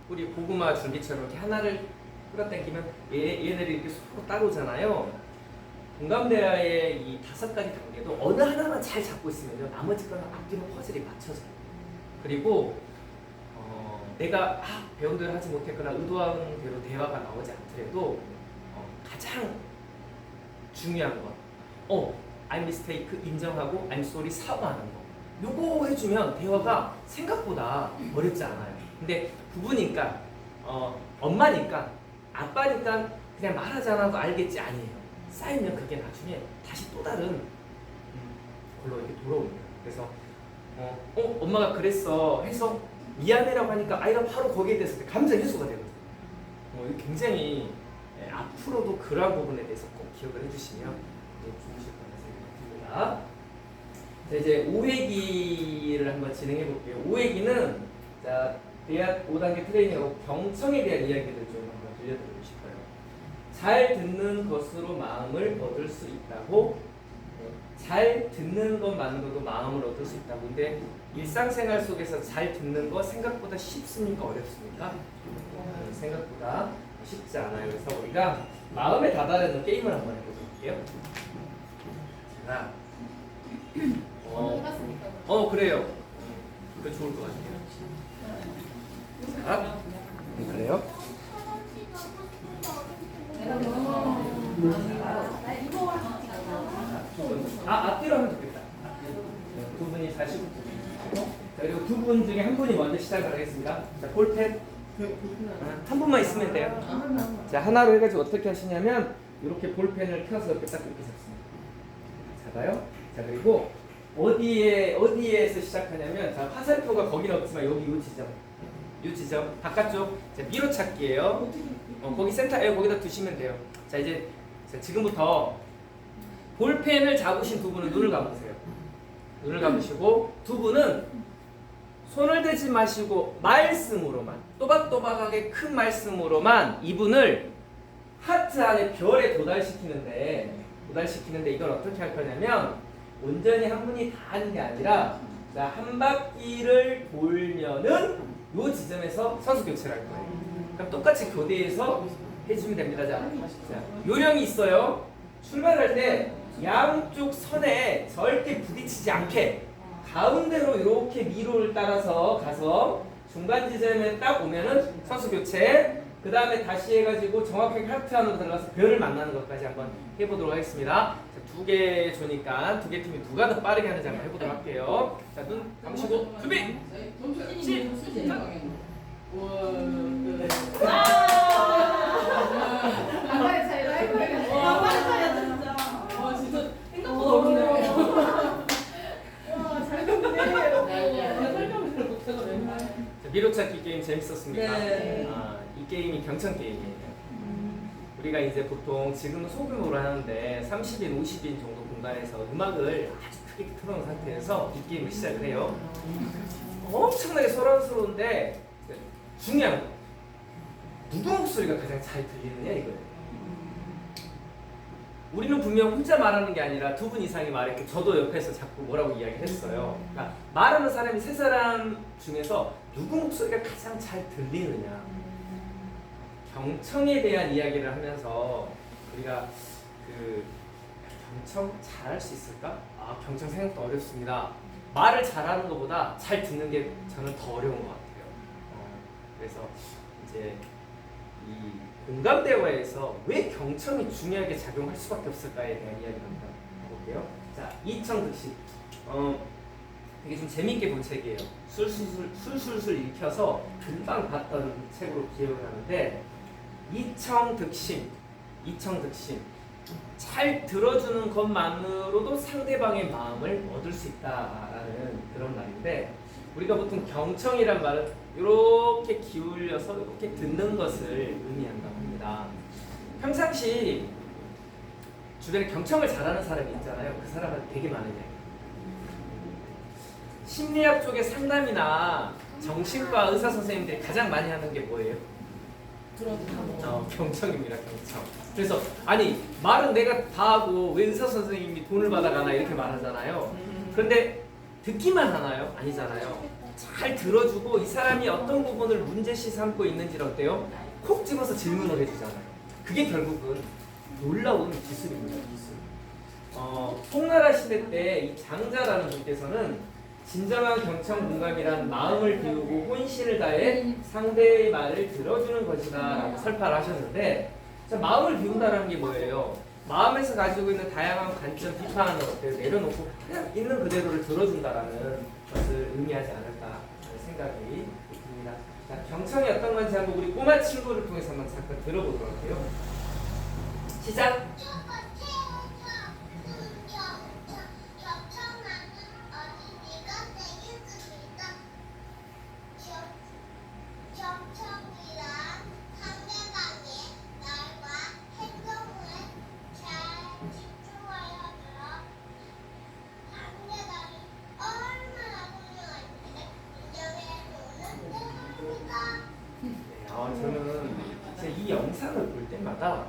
우리 고구마 줄기처럼 이렇게 하나를 끌어당기면 얘네들이 이렇게 서로 따로잖아요. 공감대화의 이 5가지 단계도 어느 하나만 잘 잡고 있으면요 나머지 거는 앞뒤로 퍼즐이 맞춰져요. 그리고 내가 배운 대로 하지 못했거나 의도한 대로 대화가 나오지 않더라도 가장 중요한 건 I'm mistake 인정하고 I'm sorry 사과하는 거. 요거 해주면 대화가 생각보다 어렵지 않아요. 근데 부부니까 엄마니까 아빠니까 그냥 말하지 않아도 알겠지 아니에요. 쌓이면 그게 나중에 다시 또 다른 걸로 이렇게 돌아옵니다. 그래서 엄마가 그랬어 해서 미안해라고 하니까 아이가 바로 거기에 대해서 감정 해소가 되거든요. 이거 굉장히 앞으로도 그러한 부분에 대해서 꼭 기억을 해주시면 좋으실 거라 생각이 듭니다. 자, 이제 5회기를 한번 진행해 볼게요. 5회기는 자, 대학 5단계 트레이닝하고 경청에 대한 이야기를 좀 한번 들려드리고 싶어요. 잘 듣는 것으로 마음을 얻을 수 있다고. 잘 듣는 것만으로도 마음을 얻을 수 있다고. 근데 일상생활 속에서 잘 듣는 거 생각보다 쉽습니까? 어렵습니까? 생각보다 쉽지 않아요. 그래서 우리가 마음에 다다르는 게임을 한번 해볼게요. 자, 해봤으니까. 그래요. 그게 좋을 것 같아요. 자, 그래요? 앞뒤로 하면 좋겠다. 두 분이 다시 자, 그리고 두 분 중에 한 분이 먼저 시작을 하겠습니다. 자, 볼펜 한 분만 있으면 돼요. 자, 하나로 해가지고 어떻게 하시냐면 이렇게 볼펜을 펴서 이렇게 딱 이렇게 잡습니다. 잡아요. 자, 그리고 어디에서 시작하냐면 자, 화살표가 거기는 없지만 여기 요 지점 바깥쪽 자, 미로 찾기예요. 거기 센터에 거기다 두시면 돼요. 자, 이제 지금부터 볼펜을 잡으신 두 분은 눈을 감으세요. 눈을 감으시고 두 분은 손을 대지 마시고 말씀으로만 또박또박하게 큰 말씀으로만 이분을 하트 안에 별에 도달시키는데 이건 어떻게 할 거냐면 온전히 한 분이 다 하는 게 아니라 자, 한 바퀴를 돌면은 요 지점에서 선수 교체를 할 거예요. 그럼 똑같이 교대에서 해주면 됩니다. 자, 요령이 있어요. 출발할 때 양쪽 선에 절대 부딪히지 않게 가운데로 이렇게 미로를 따라서 가서 중간 지점에 딱 오면은 선수 교체. 그 다음에 다시 해가지고 정확하게 하트 안으로 들어가서 별을 만나는 것까지 한번 해보도록 하겠습니다. 두 개 조니까 두 개 팀이 누가 더 빠르게 하는지 한번 해보도록 할게요. 자, 눈 감으시고 준비. 아빠의 차이로 할 거예요. 아빠의 차이야 진짜. 진짜 생각보다 어렵네요. 잘 듣네. 설명을 못해서 맨날. 미로찾기 게임 재밌었습니까? 네. 이 게임이 경청 게임이에요. 우리가 이제 보통 지금은 소규모로 하는데 30인, 50인 정도 공간에서 음악을 아주 크게 틀어놓은 상태에서 이 게임을 시작을 해요. 엄청나게 소란스러운데 중요한 거 누구 목소리가 가장 잘 들리느냐 이거예요. 우리는 분명 혼자 말하는 게 아니라 두 분 이상이 말했고 저도 옆에서 자꾸 뭐라고 이야기했어요. 그러니까 말하는 사람이 세 사람 중에서 누구 목소리가 가장 잘 들리느냐. 경청에 대한 이야기를 하면서 우리가 그 경청 잘할 수 있을까? 아 경청 생각도 어렵습니다. 말을 잘하는 것보다 잘 듣는 게 저는 더 어려운 것 같아요. 그래서 이제 이 공감 대화에서 왜 경청이 중요하게 작용할 수밖에 없을까에 대한 이야기를 한번 해볼게요. 자, 이청득심. 되게 좀 재밌게 본 책이에요. 술술술 읽혀서 금방 봤던 책으로 기억을 하는데 이청득심. 잘 들어주는 것만으로도 상대방의 마음을 얻을 수 있다라는 그런 말인데 우리가 보통 경청이란 말은 이렇게 기울여서 이렇게 듣는 것을 의미한다고 합니다. 평상시 주변에 경청을 잘하는 사람이 있잖아요. 그 사람은 되게 많으냐. 심리학 쪽의 상담이나 정신과 의사 선생님들이 가장 많이 하는 게 뭐예요? 경청입니다. 경청. 그래서 아니 말은 내가 다 하고 왜 의사 선생님이 돈을 받아가나 이렇게 말하잖아요. 그런데 듣기만 하나요? 아니잖아요. 잘 들어주고 이 사람이 어떤 부분을 문제시 삼고 있는지를 어때요? 콕 집어서 질문을 해주잖아요. 그게 결국은 놀라운 기술입니다. 기술. 송나라 시대 때 이 장자라는 분께서는 진정한 경청 공감이란 마음을 비우고 혼신을 다해 상대의 말을 들어주는 것이다 라고 설파를 하셨는데 자, 마음을 비운다는 게 뭐예요? 마음에서 가지고 있는 다양한 관점, 비판을 내려놓고 그냥 있는 그대로를 들어준다라는 것을 의미하지 않을까 하는 생각이 듭니다. 자, 경청이 어떤 건지 한번 우리 꼬마 친구를 통해서 한번 잠깐 들어보도록 할게요. 시작! 저는 이 영상을 볼 때마다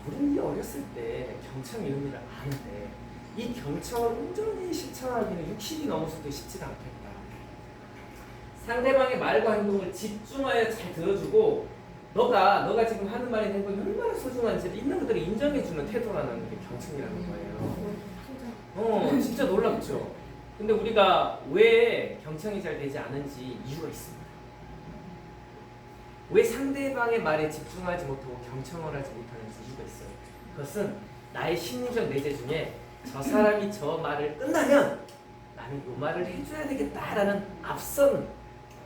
우리 어렸을 때 경청의 의미를 아는데 이 경청을 온전히 실천하기는 60이 넘어서도 쉽지 않겠다. 상대방의 말과 행동을 집중하여 잘 들어주고 너가 지금 하는 말이나 행동이 얼마나 소중한지를 있는 그대로 인정해주는 태도라는 게 경청이라는 거예요. 진짜 놀랍죠. 근데 우리가 왜 경청이 잘 되지 않은지 이유가 있습니다. 왜 상대방의 말에 집중하지 못하고 경청을 하지 못하는지 이유가 있어요. 그것은 나의 심리적 내재 중에 저 사람이 저 말을 끝나면 나는 이 말을 해줘야 되겠다라는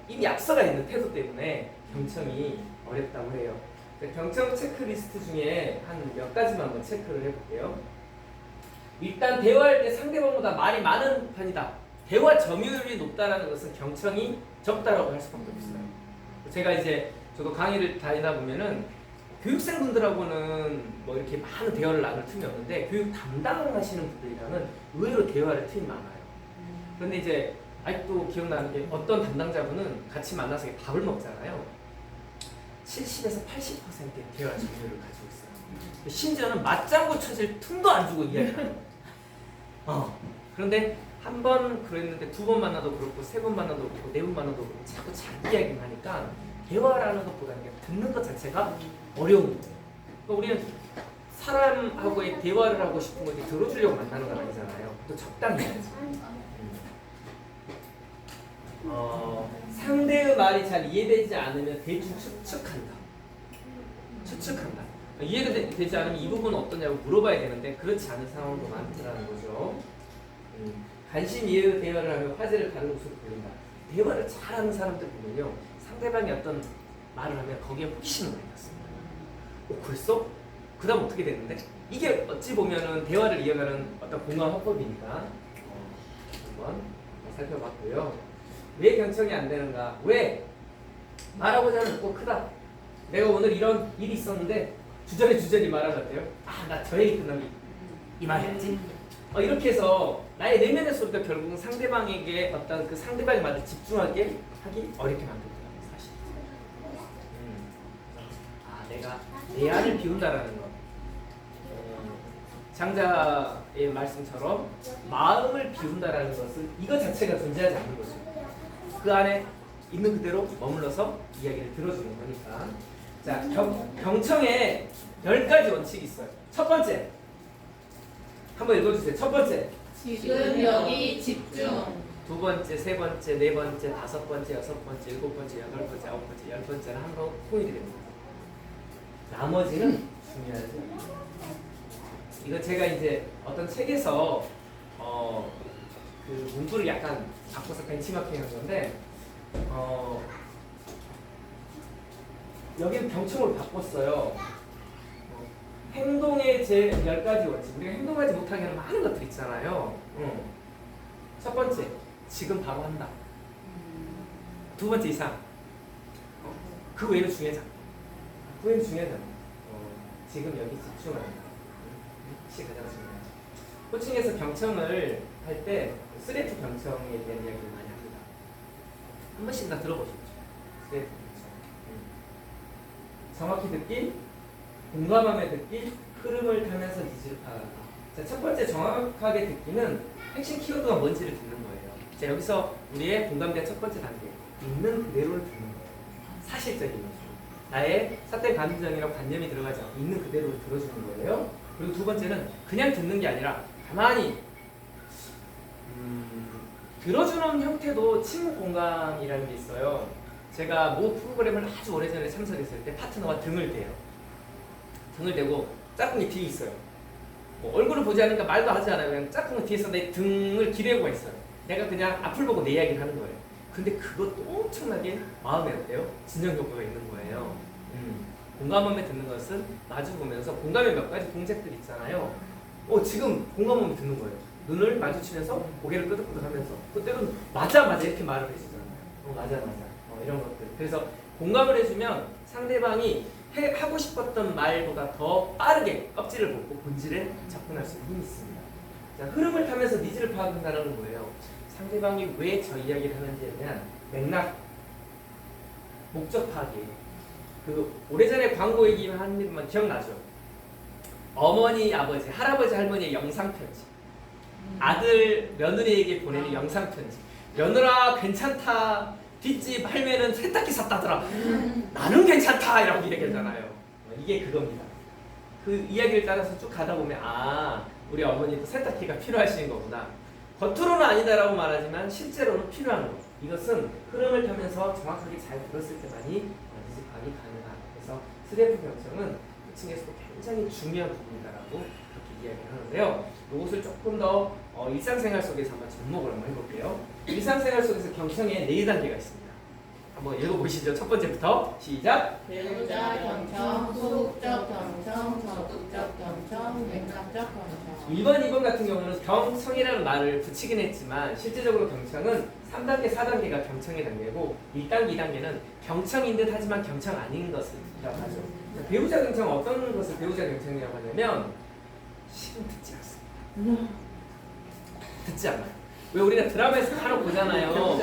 이미 앞서가 있는 태도 때문에 경청이 어렵다고 해요. 경청 체크리스트 중에 한 몇 가지만 한번 체크를 해볼게요. 일단 대화할 때 상대방보다 말이 많은 편이다. 대화 점유율이 높다라는 것은 경청이 적다라고 할 수밖에 없어요. 제가 이제 저도 강의를 다니다 보면은 교육생분들하고는 뭐 이렇게 많은 대화를 나눌 틈이 없는데 교육 담당하시는 분들이랑은 의외로 대화를 틈이 많아요. 그런데 이제 아직도 기억나는 게 어떤 담당자분은 같이 만나서 밥을 먹잖아요. 70에서 80%의 대화 점유율을 가지고 있어요. 심지어는 맞장구 쳐질 틈도 안 주고 이야기해요. 그런데 한 번 그랬는데 두 번 만나도 그렇고 세 번 만나도 그렇고 네 번 만나도 그렇고 자꾸 자기 이야기만 하니까 대화라는 것보다는 듣는 것 자체가 어려운 거예요. 그러니까 우리는 사람하고의 대화를 하고 싶은 거 들어주려고 만나는 건 아니잖아요. 또 적당히 해야지. 상대의 말이 잘 이해되지 않으면 대충 추측한다. 이해가 되지 않으면 이 부분은 어떠냐고 물어봐야 되는데 그렇지 않은 상황도 많더라는 거죠. 관심 이해의 대화를 하며 화제를 다른 곳으로 돌린다. 대화를 잘하는 사람들 보면요. 상대방이 어떤 말을 하면 거기에 호기심을 많이 갖습니다. 그랬어? 그 다음 어떻게 됐는데? 이게 어찌 보면은 대화를 이어가는 어떤 공감 화법이니까 한번 살펴봤고요. 왜 경청이 안 되는가? 왜? 말하고자 하는 꼭 크다. 내가 오늘 이런 일이 있었는데 주저리 말하면 어때요? 아, 나 저 얘기 끝나면 이 말이었지? 이렇게 해서 나의 내면의 소리가 결국은 상대방에게 어떤 그 상대방의 말을 집중하게 하기 어렵게 만들더라고요, 사실. 내가 내 안을 비운다라는 것. 장자의 말씀처럼 마음을 비운다라는 것은 이것 자체가 존재하지 않는 거죠. 그 안에 있는 그대로 머물러서 이야기를 들어주는 거니까. 자, 경청에 10가지 원칙이 있어요. 첫 번째, 한번 읽어주세요. 첫 번째, 지금 여기 집중. 두 번째, 세 번째, 네 번째, 다섯 번째, 여섯 번째, 일곱 번째, 여덟 번째, 아홉 번째, 열 번째는 한번 포인트 됩니다. 나머지는 중요하죠. 이거 제가 이제 어떤 책에서 그 문구를 약간 바꿔서 벤치마킹한 건데 여기는 경청으로 바꿨어요. 행동의 제 10가지 원칙. 우리가 행동하지 못하게 하는 많은 것들 있잖아요. 첫 번째, 지금 바로 한다. 두 번째 이상. 그 외에는 중요하지 않다. 그 외에는 중요하지 않다. 지금 여기 집중하는 거. 이것이 가장 중요하죠. 코칭에서 경청을 할 때 3F 경청에 대한 이야기를 많이 합니다. 한 번씩 다 들어보셨죠? 3F 경청. 정확히 듣기, 공감하며 듣기, 흐름을 타면서 니즈를 파악하기. 자, 첫 번째 정확하게 듣기는 핵심 키워드가 뭔지를 듣는 거예요. 자, 여기서 우리의 공감대 첫 번째 단계, 있는 그대로를 듣는 거예요. 사실적인 거죠. 나의 삿된 감정이랑 관념이 들어가지 않고 있는 그대로를 들어주는 거예요. 그리고 두 번째는 그냥 듣는 게 아니라 가만히 들어주는 형태도 침묵 공감이라는 게 있어요. 제가 모 프로그램을 아주 오래전에 참석했을 때 파트너가 등을 대요. 등을 대고 짝꿍이 뒤에 있어요. 뭐 얼굴을 보지 않으니까 말도 하지 않아요. 그냥 짝꿍은 뒤에서 내 등을 기대고 있어요. 내가 그냥 앞을 보고 내 이야기를 하는 거예요. 근데 그것도 엄청나게 마음에 어때요? 진정 효과가 있는 거예요. 공감하며 듣는 것은 마주 보면서 공감의 몇 가지 동작들 있잖아요. 지금 공감하며 듣는 거예요. 눈을 마주치면서 고개를 끄덕끄덕하면서 그때는 맞아 이렇게 말을 해주잖아요. 맞아 이런 것들. 그래서 공감을 해주면 상대방이 하고 싶었던 말보다 더 빠르게 껍질을 벗고 본질에 접근할 수 있는 힘이 있습니다. 자, 흐름을 타면서 니즈를 파악한다는 거예요. 상대방이 왜 저 이야기를 하는지에 대한 맥락, 목적 파악이에요. 그 오래전에 광고 얘기 한 일만 기억나죠? 어머니, 아버지, 할아버지, 할머니의 영상 편지. 아들, 며느리에게 보내는 영상 편지. 며느라 괜찮다. 뒷집 할매는 세탁기 샀다더라. 나는 괜찮다 이라고 얘기하잖아요. 이게 그겁니다. 그 이야기를 따라서 쭉 가다 보면 우리 어머니도 세탁기가 필요하신 거구나. 겉으로는 아니다라고 말하지만 실제로는 필요한 거. 이것은 흐름을 타면서 정확하게 잘 들었을 때만이 니즈 파악이 가능한. 그래서 3F 경청은 코칭에서도 굉장히 중요한 부분이다라고 그렇게 이야기를 하는데요. 이것을 조금 더 일상생활 속에서 한번 접목을 한번 해볼게요. 일상생활 속에서 경청에 4단계가 있습니다. 한번 읽어보시죠. 첫 번째부터 시작. 배우자 경청, 소극적 경청, 적극적 경청, 맥락적 경청. 1번, 2번 같은 경우는 경청이라는 말을 붙이긴 했지만 실제적으로 경청은 3단계, 4단계가 경청의 단계고 1단계, 2단계는 경청인 듯 하지만 경청 아닌 것이라고 하죠. 배우자 경청 어떤 것을 배우자 경청이라고 하냐면 실은 듣지 않습니다. 듣지 않아요. 왜 우리가 드라마에서 간혹 보잖아요.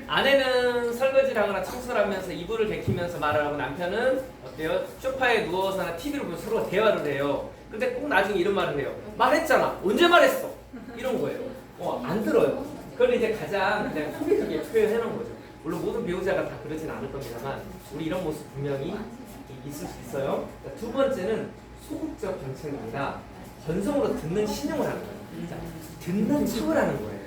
아내는 설거지를 하거나 청소를 하면서 이불을 개키면서 말을 하고 남편은 어때요? 소파에 누워서나 TV를 보면서 서로 대화를 해요. 근데 꼭 나중에 이런 말을 해요. 말했잖아. 언제 말했어? 이런 거예요. 안 들어요. 그걸 이제 가장 그냥 소개적인 표현해 놓은 거죠. 물론 모든 배우자가 다 그러진 않을 겁니다만 우리 이런 모습 분명히 있을 수 있어요. 자, 두 번째는 소극적 경청입니다. 건성으로 듣는 신용을 하는 거예요. 자, 듣는 척을 하는 거예요.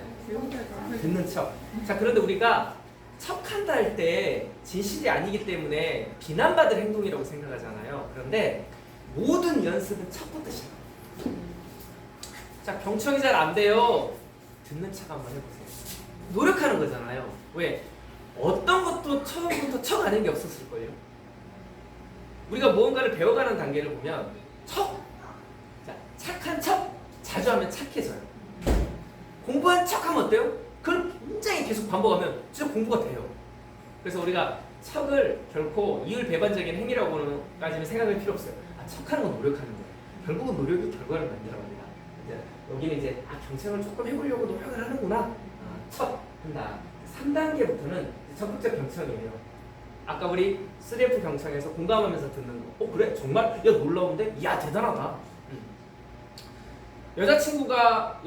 듣는 척. 자, 그런데 우리가 척한다 할 때 진실이 아니기 때문에 비난받을 행동이라고 생각하잖아요. 그런데 모든 연습은 척부터 시작합니다. 자, 경청이 잘 안 돼요. 듣는 척 한번 해보세요. 노력하는 거잖아요. 왜? 어떤 것도 처음부터 척 아닌 게 없었을걸요. 우리가 무언가를 배워가는 단계를 보면 척! 자, 착한 척! 자주 하면 착해져요. 공부한 척 하면 어때요? 그걸 굉장히 계속 반복하면 진짜 공부가 돼요. 그래서 우리가 척을 결코 이율 배반적인 행위라고까지는 생각할 필요 없어요. 아, 척하는 건 노력하는 거예요. 결국은 노력이 결과를 만들어갑니다. 이제 여기는 이제 경청을 조금 해보려고 노력을 하는구나. 척 한다. 3단계부터는 적극적 경청이에요. 아까 우리 3F 경청에서 공감하면서 듣는 거. 그래? 정말? 야 놀라운데? 야 대단하다. 여자친구가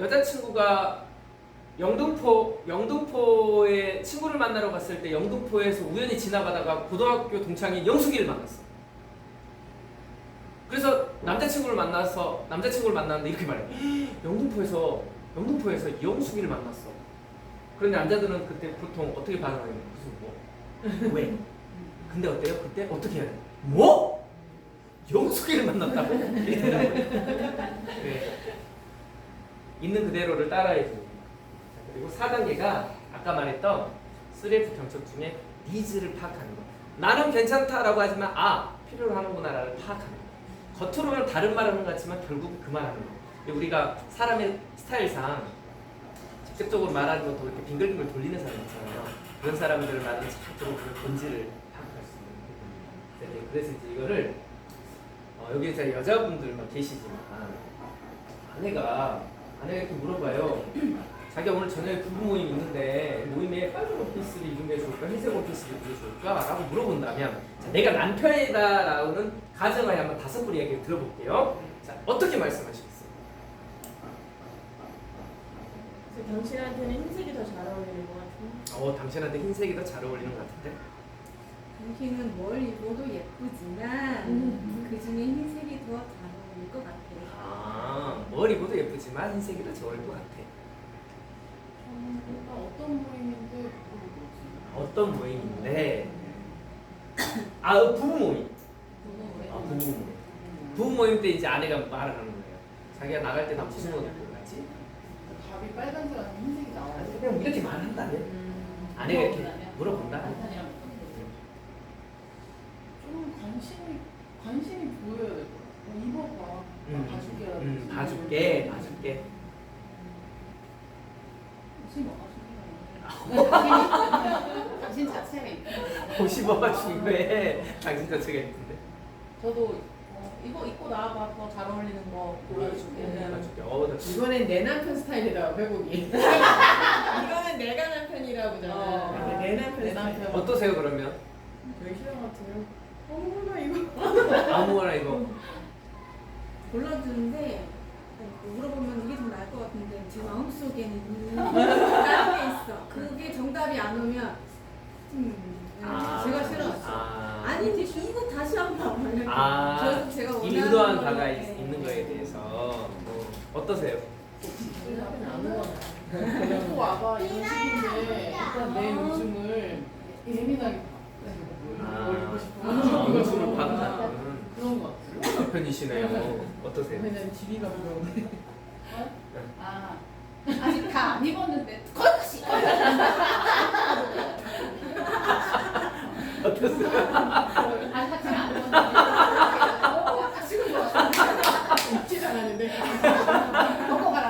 영등포에 친구를 만나러 갔을 때 영등포에서 우연히 지나가다가 고등학교 동창인 영숙이를 만났어. 그래서 남자친구를 만났는데 이렇게 말해. 영등포에서 영숙이를 만났어. 그런데 남자들은 그때 보통 어떻게 반응해요? 무슨 뭐? 왜? 근데 어때요? 그때 어떻게 해야 돼? 뭐? 영숙이를 만났다고? 이렇게 되는 거예요. 네. 있는 그대로를 따라해주고. 그리고 4단계가 아까 말했던 3F 경청 중에 니즈를 파악하는 거. 나는 괜찮다라고 하지만 필요로 하는구나라를 파악하는 거. 겉으로는 다른 말하는 것 같지만 결국 그 말하는 거. 우리가 사람의 스타일상 직접적으로 말하는 것도 이렇게 빙글빙글 돌리는 사람 있잖아요. 그런 사람들을 말하는 직접적으로 그 본질을 파악할 수 있는 거예요. 그래서 이제 이거를 여기 이제 여자분들만 계시지만 아내가 이렇게 물어봐요. 자기가 오늘 저녁에 부부 모임 있는데 모임에 빨간 원피스를 입은 게 좋을까 흰색 원피스를 입은 게 좋을까? 라고 물어본다면 자, 내가 남편이다 라고는 가정하에 한번 5분 이야기를 들어볼게요. 자, 어떻게 말씀하시겠어요? 당신한테는 흰색이 더 잘 어울리는 것 같은데. 당신한테 흰색이 더 잘 어울리는 것 같은데? 당신은 뭘 입어도 예쁘지만 그 중에 흰색이 더 잘 어울릴 것 같아요. 뭘 입어도 예쁘지만 흰색이 더 잘 어울릴 것 같아. 어떤 모임인데 어떤 모임인데? 부부 모임. 부부 모임 때 이제 아내가 말을 하는 거예요. 자기가 나갈 때 나 무슨 옷 입고 가지? 답이 빨간색 아니면 흰색이 나와요. 그냥 이렇게 말한다면 아내가 이렇게 물어본다. 좀 관심이 보여야 될 것 같아요. 입어봐. 봐줄게라든지. 봐줄게. 당신 자체가 이쁘다. 옷이 뭐가 중요해. 당신 자체가 예쁜데. 저도 이거 입고 나와봐 더 잘 어울리는 거 골라줄게. 봐줄게. 이번엔 내 남편 스타일이다 회복이. 이거는 내가 남편이라고잖아. 내 남편 스타일. 어떠세요 그러면? 되게 싫어 같아요. 어머나 이거. 아무거나 이거. 골라주는데 물어보면 이게 더 나을 것 같은데 제 마음속에는 이미 다른 게 있어. 그게 정답이 안 오면 제가 싫어요. 아니 이거 다시 한번 봐. 이렇게. 제가 이미 원하는 의도한 바가 거를 있는 거에 대해서 어떠세요? 데리고 와봐 이런 식인데 일단 내 요즘을 예민하게 봐. 뭘 입고 싶어? 이것으로 봤다. 그런 거 같아요. 편이시네요. 어떠세요? 저는 지비가 부러운데. 아직 다 안 입었는데 컷이 어떠세요? 같이 안 입었는데 지금 좋았어. 입지 않았는데. 먹고 가라.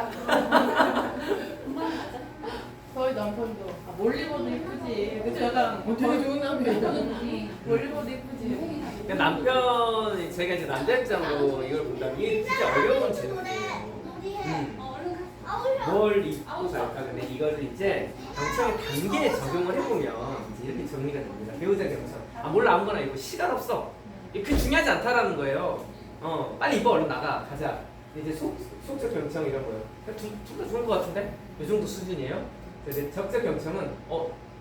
저희 남편도 몰리버도 예쁘지. 그쵸? 약간 되게 좋은 남편이다. 몰리버도 예쁘지. 남편이 제가 이제 남자 입장으로 이걸 본다면 이게 진짜 어려운 질문이에요. 뭘 입고 갈까? 근데 이거를 이제 경청의 단계에 적용을 해보면 이제 이렇게 정리가 됩니다. 배우자 경청. 몰라 아무거나 입고 시간 없어. 그게 중요하지 않다라는 거예요. 빨리 입어 얼른 나가 가자. 이제 속적 경청 이런 거예요. 둘 다 좋은 것 같은데 이 정도 수준이에요. 근데 적적 경청은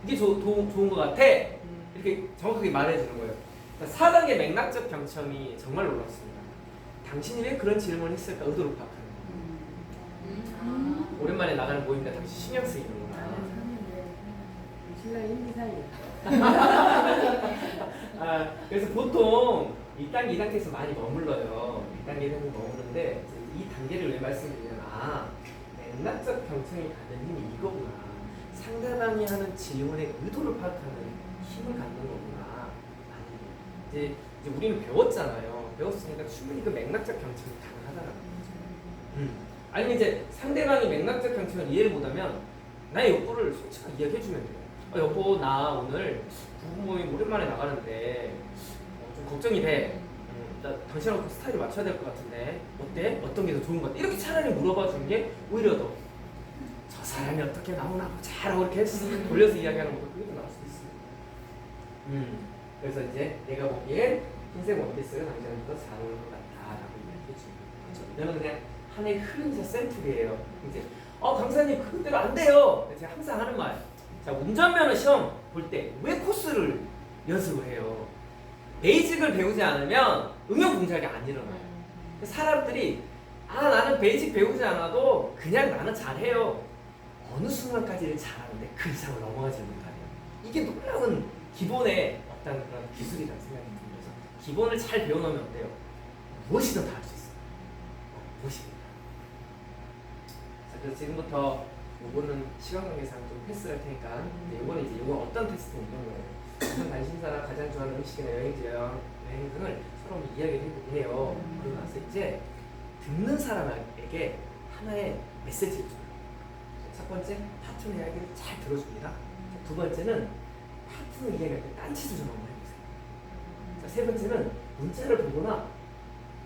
이게 좋은 것 같아. 이렇게 정확하게 말해주는 거예요. 4단계 맥락적 경청이 정말 놀랍습니다. 당신이 왜 그런 질문을 했을까 의도를 파악하는 거예요. 오랜만에 나가는 모임인데 당신 신경 쓰이는구나. 신랑이 힘이 사이야. 그래서 보통 1단계, 2단계에서 많이 머물러요. 1단계, 2단계 머무는데 이 단계를 왜 말씀드리냐면 맥락적 경청이 갖는 힘이 이거구나. 상대방이 하는 질문의 의도를 파악하는 힘을 갖는 거구나. 이제 우리는 배웠잖아요. 배웠으니까 충분히 그 맥락적 경청이 가능하다는 거죠. 아니면 이제 상대방이 맥락적 경청을 이해를 못하면 나의 욕구를 솔직하게 이야기해주면 돼요. 여보 나 오늘 부부 모임 오랜만에 나가는데 좀 걱정이 돼. 나 당신하고 그 스타일을 맞춰야 될 것 같은데 어때? 어떤 게 더 좋은 것 같아? 이렇게 차라리 물어봐 주는 게 오히려 더 저 사람이 어떻게 나오나 보자라고 이렇게 돌려서 이야기하는 것도 그게 더 나을 수도 있어요. 그래서 이제 내가 보기엔 흰색 원피스가 당신한테 더 잘 어울릴 것 같다라고 이야기해 주는 거죠. 이거는 그냥 하나의 흐름에서 샘플이에요. 이제 강사님 그대로 안 돼요. 제가 항상 하는 말. 자, 운전면허 시험 볼 때 왜 코스를 연습을 해요? 베이직을 배우지 않으면 응용 동작이 안 일어나요. 사람들이 나는 베이직 배우지 않아도 그냥 나는 잘해요. 어느 순간까지는 잘하는데 그 이상을 넘어가지 못하네요. 이게 놀라운 기본의 어떤 그런 기술이라는 생각이 들면서 기본을 잘 배워놓으면 어때요? 무엇이든 다 할 수 있어요. 무엇이든. 자, 그래서 지금부터 요거는 시간 관계상 좀 패스를 할 테니까 요거는 이제 요거 어떤 테스트는 이런 거예요. 우선 관심사나 가장 좋아하는 음식이나 여행 등을 서로 이야기를 해요. 그러고 나서 이제 듣는 사람에게 하나의 메시지를 줘요. 첫 번째, 파트너 이야기를 잘 들어줍니다. 두 번째는 파트너 이야기할 때 딴짓을 좀 한번 해보세요. 자, 세 번째는 문자를 보거나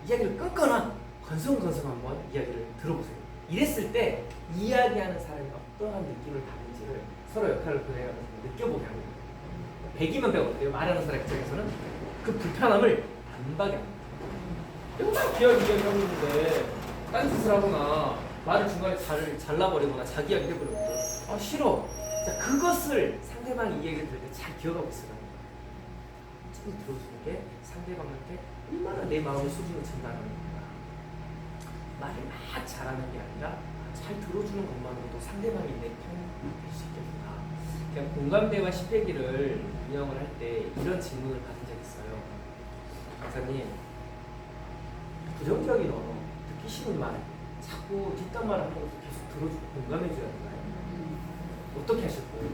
이야기를 끊거나 건성건성 한번 이야기를 들어보세요. 이랬을 때 이야기하는 사람이 어떠한 느낌을 받는지를 서로 역할을 보내가면서 느껴보게 합니다. 100이면 100 어때요? 말하는 사람 입장에서는 그 불편함을 단박에 합니다. 맨날 기억 이야기하고 있는데 딴짓을 하거나 말을 중간에 잘라버리거나 자기 이야기 해버리고 싫어. 자, 그것을 상대방이 이야기를 들을 때 잘 기억하고 있으라는 거예요. 조금 들어주는 게 상대방한테 얼마나 내 마음의 수준을 전달하는 거야. 말을 막 잘하는 게 아니라 잘 들어주는 것만으로도 상대방이 내 편이 될 수 있겠구나. 그냥 공감대와 시배기를 운영을 할 때 이런 질문을 받은 적이 있어요. 강사님, 부정적인 언어, 듣기 싫은 말, 자꾸 뒷담화를 하는 것도 계속 들어주고 공감해줘야 되나요? 어떻게 하실 거예요?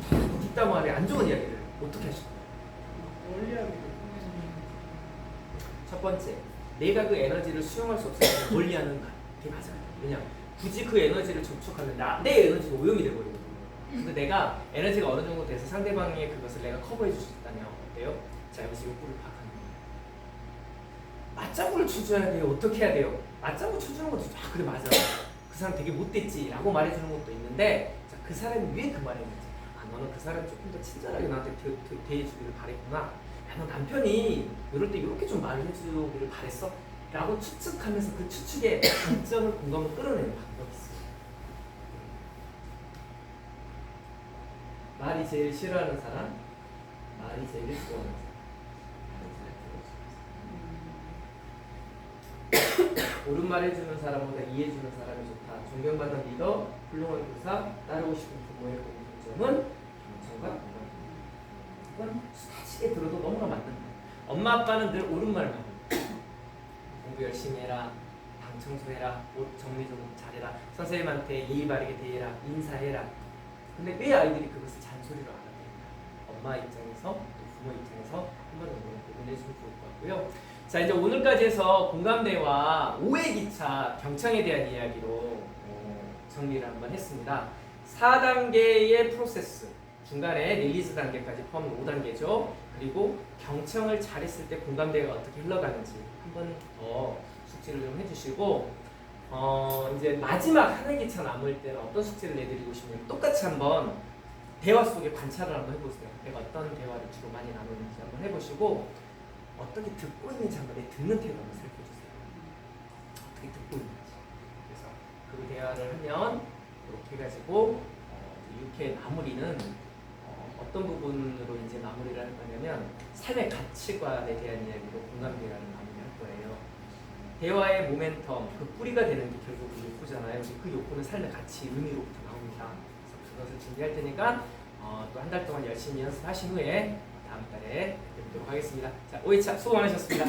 자꾸 뒷담화를 안 좋은 이야기를 어떻게 하실 거예요? 원리하기도. 첫 번째, 내가 그 에너지를 수용할 수 없으면 멀리하는 게 맞아요. 왜냐면 굳이 그 에너지를 접촉하면 내 에너지가 오염이 돼버리거든요. 근데 내가 에너지가 어느 정도 돼서 상대방의 그것을 내가 커버해 줄 수 있다면 어때요? 자, 여기서 욕구를 파악하는 거예요. 맞장구를 쳐줘야 돼요? 어떻게 해야 돼요? 맞장구 쳐주는 것도 그래 맞아. 그 사람 되게 못됐지 라고 말해주는 것도 있는데 자, 그 사람이 왜 그 말을 했는지 너는 그 사람 조금 더 친절하게 나한테 대해주기를 바랬구나. 야, 너 남편이 이럴 때 이렇게 좀 말을 해주기를 바랬어? 라고 추측하면서 그 추측에 감정을 공감을 끌어내는 방법이 있어요. 말이 제일 싫어하는 사람, 말이 제일 좋아하는 사람. 옳은 말 해주는 사람보다 이해해주는 사람이 좋다. 존경받는 리더, 훌륭한 교사, 따르고 싶은 부모의 공통점은 경청과 공감입니다. 이건 수다치게 들어도 너무나 맞는 거예요. 엄마 아빠는 늘 옳은 말만 합니다. 공부 열심히 해라, 방 청소해라, 옷 정리 좀 잘해라, 선생님한테 예의 바르게 대해라, 인사해라. 근데 왜 아이들이 그것을 잔소리로 알아듣는가? 엄마 입장에서 또 부모 입장에서 한 번 정도는 구분해주면 좋을 것 같고요. 자, 이제 오늘까지 해서 공감대와 오해기차, 경청에 대한 이야기로 정리를 한번 했습니다. 4단계의 프로세스, 중간에 릴리즈 단계까지 포함한 5단계죠. 그리고 경청을 잘했을 때 공감대가 어떻게 흘러가는지 한번 더 숙지를 좀 해주시고 이제 마지막 한 회기차 남을 때는 어떤 숙제를 내드리고 싶냐면 똑같이 한번 대화 속에 관찰을 한번 해보세요. 내가 어떤 대화를 주로 많이 나누는지 한번 해보시고 어떻게 듣고 있는지 한번 내 듣는 태도 한번 살펴주세요. 어떻게 듣고 있는지. 그래서 그 대화를 하면 이렇게 해가지고 6회 마무리는 어떤 부분으로 이제 마무리를 할 거냐면 삶의 가치관에 대한 이야기로 공감대라는 마무리를 할 거예요. 대화의 모멘텀, 그 뿌리가 되는 게 결국 욕구잖아요. 그 욕구는 삶의 가치, 의미로부터 나옵니다. 그래서 그것을 준비할 테니까 또 한 달 동안 열심히 연습하신 후에 다음 달에 뵙도록 하겠습니다. 자, 5회차 수고 많으셨습니다.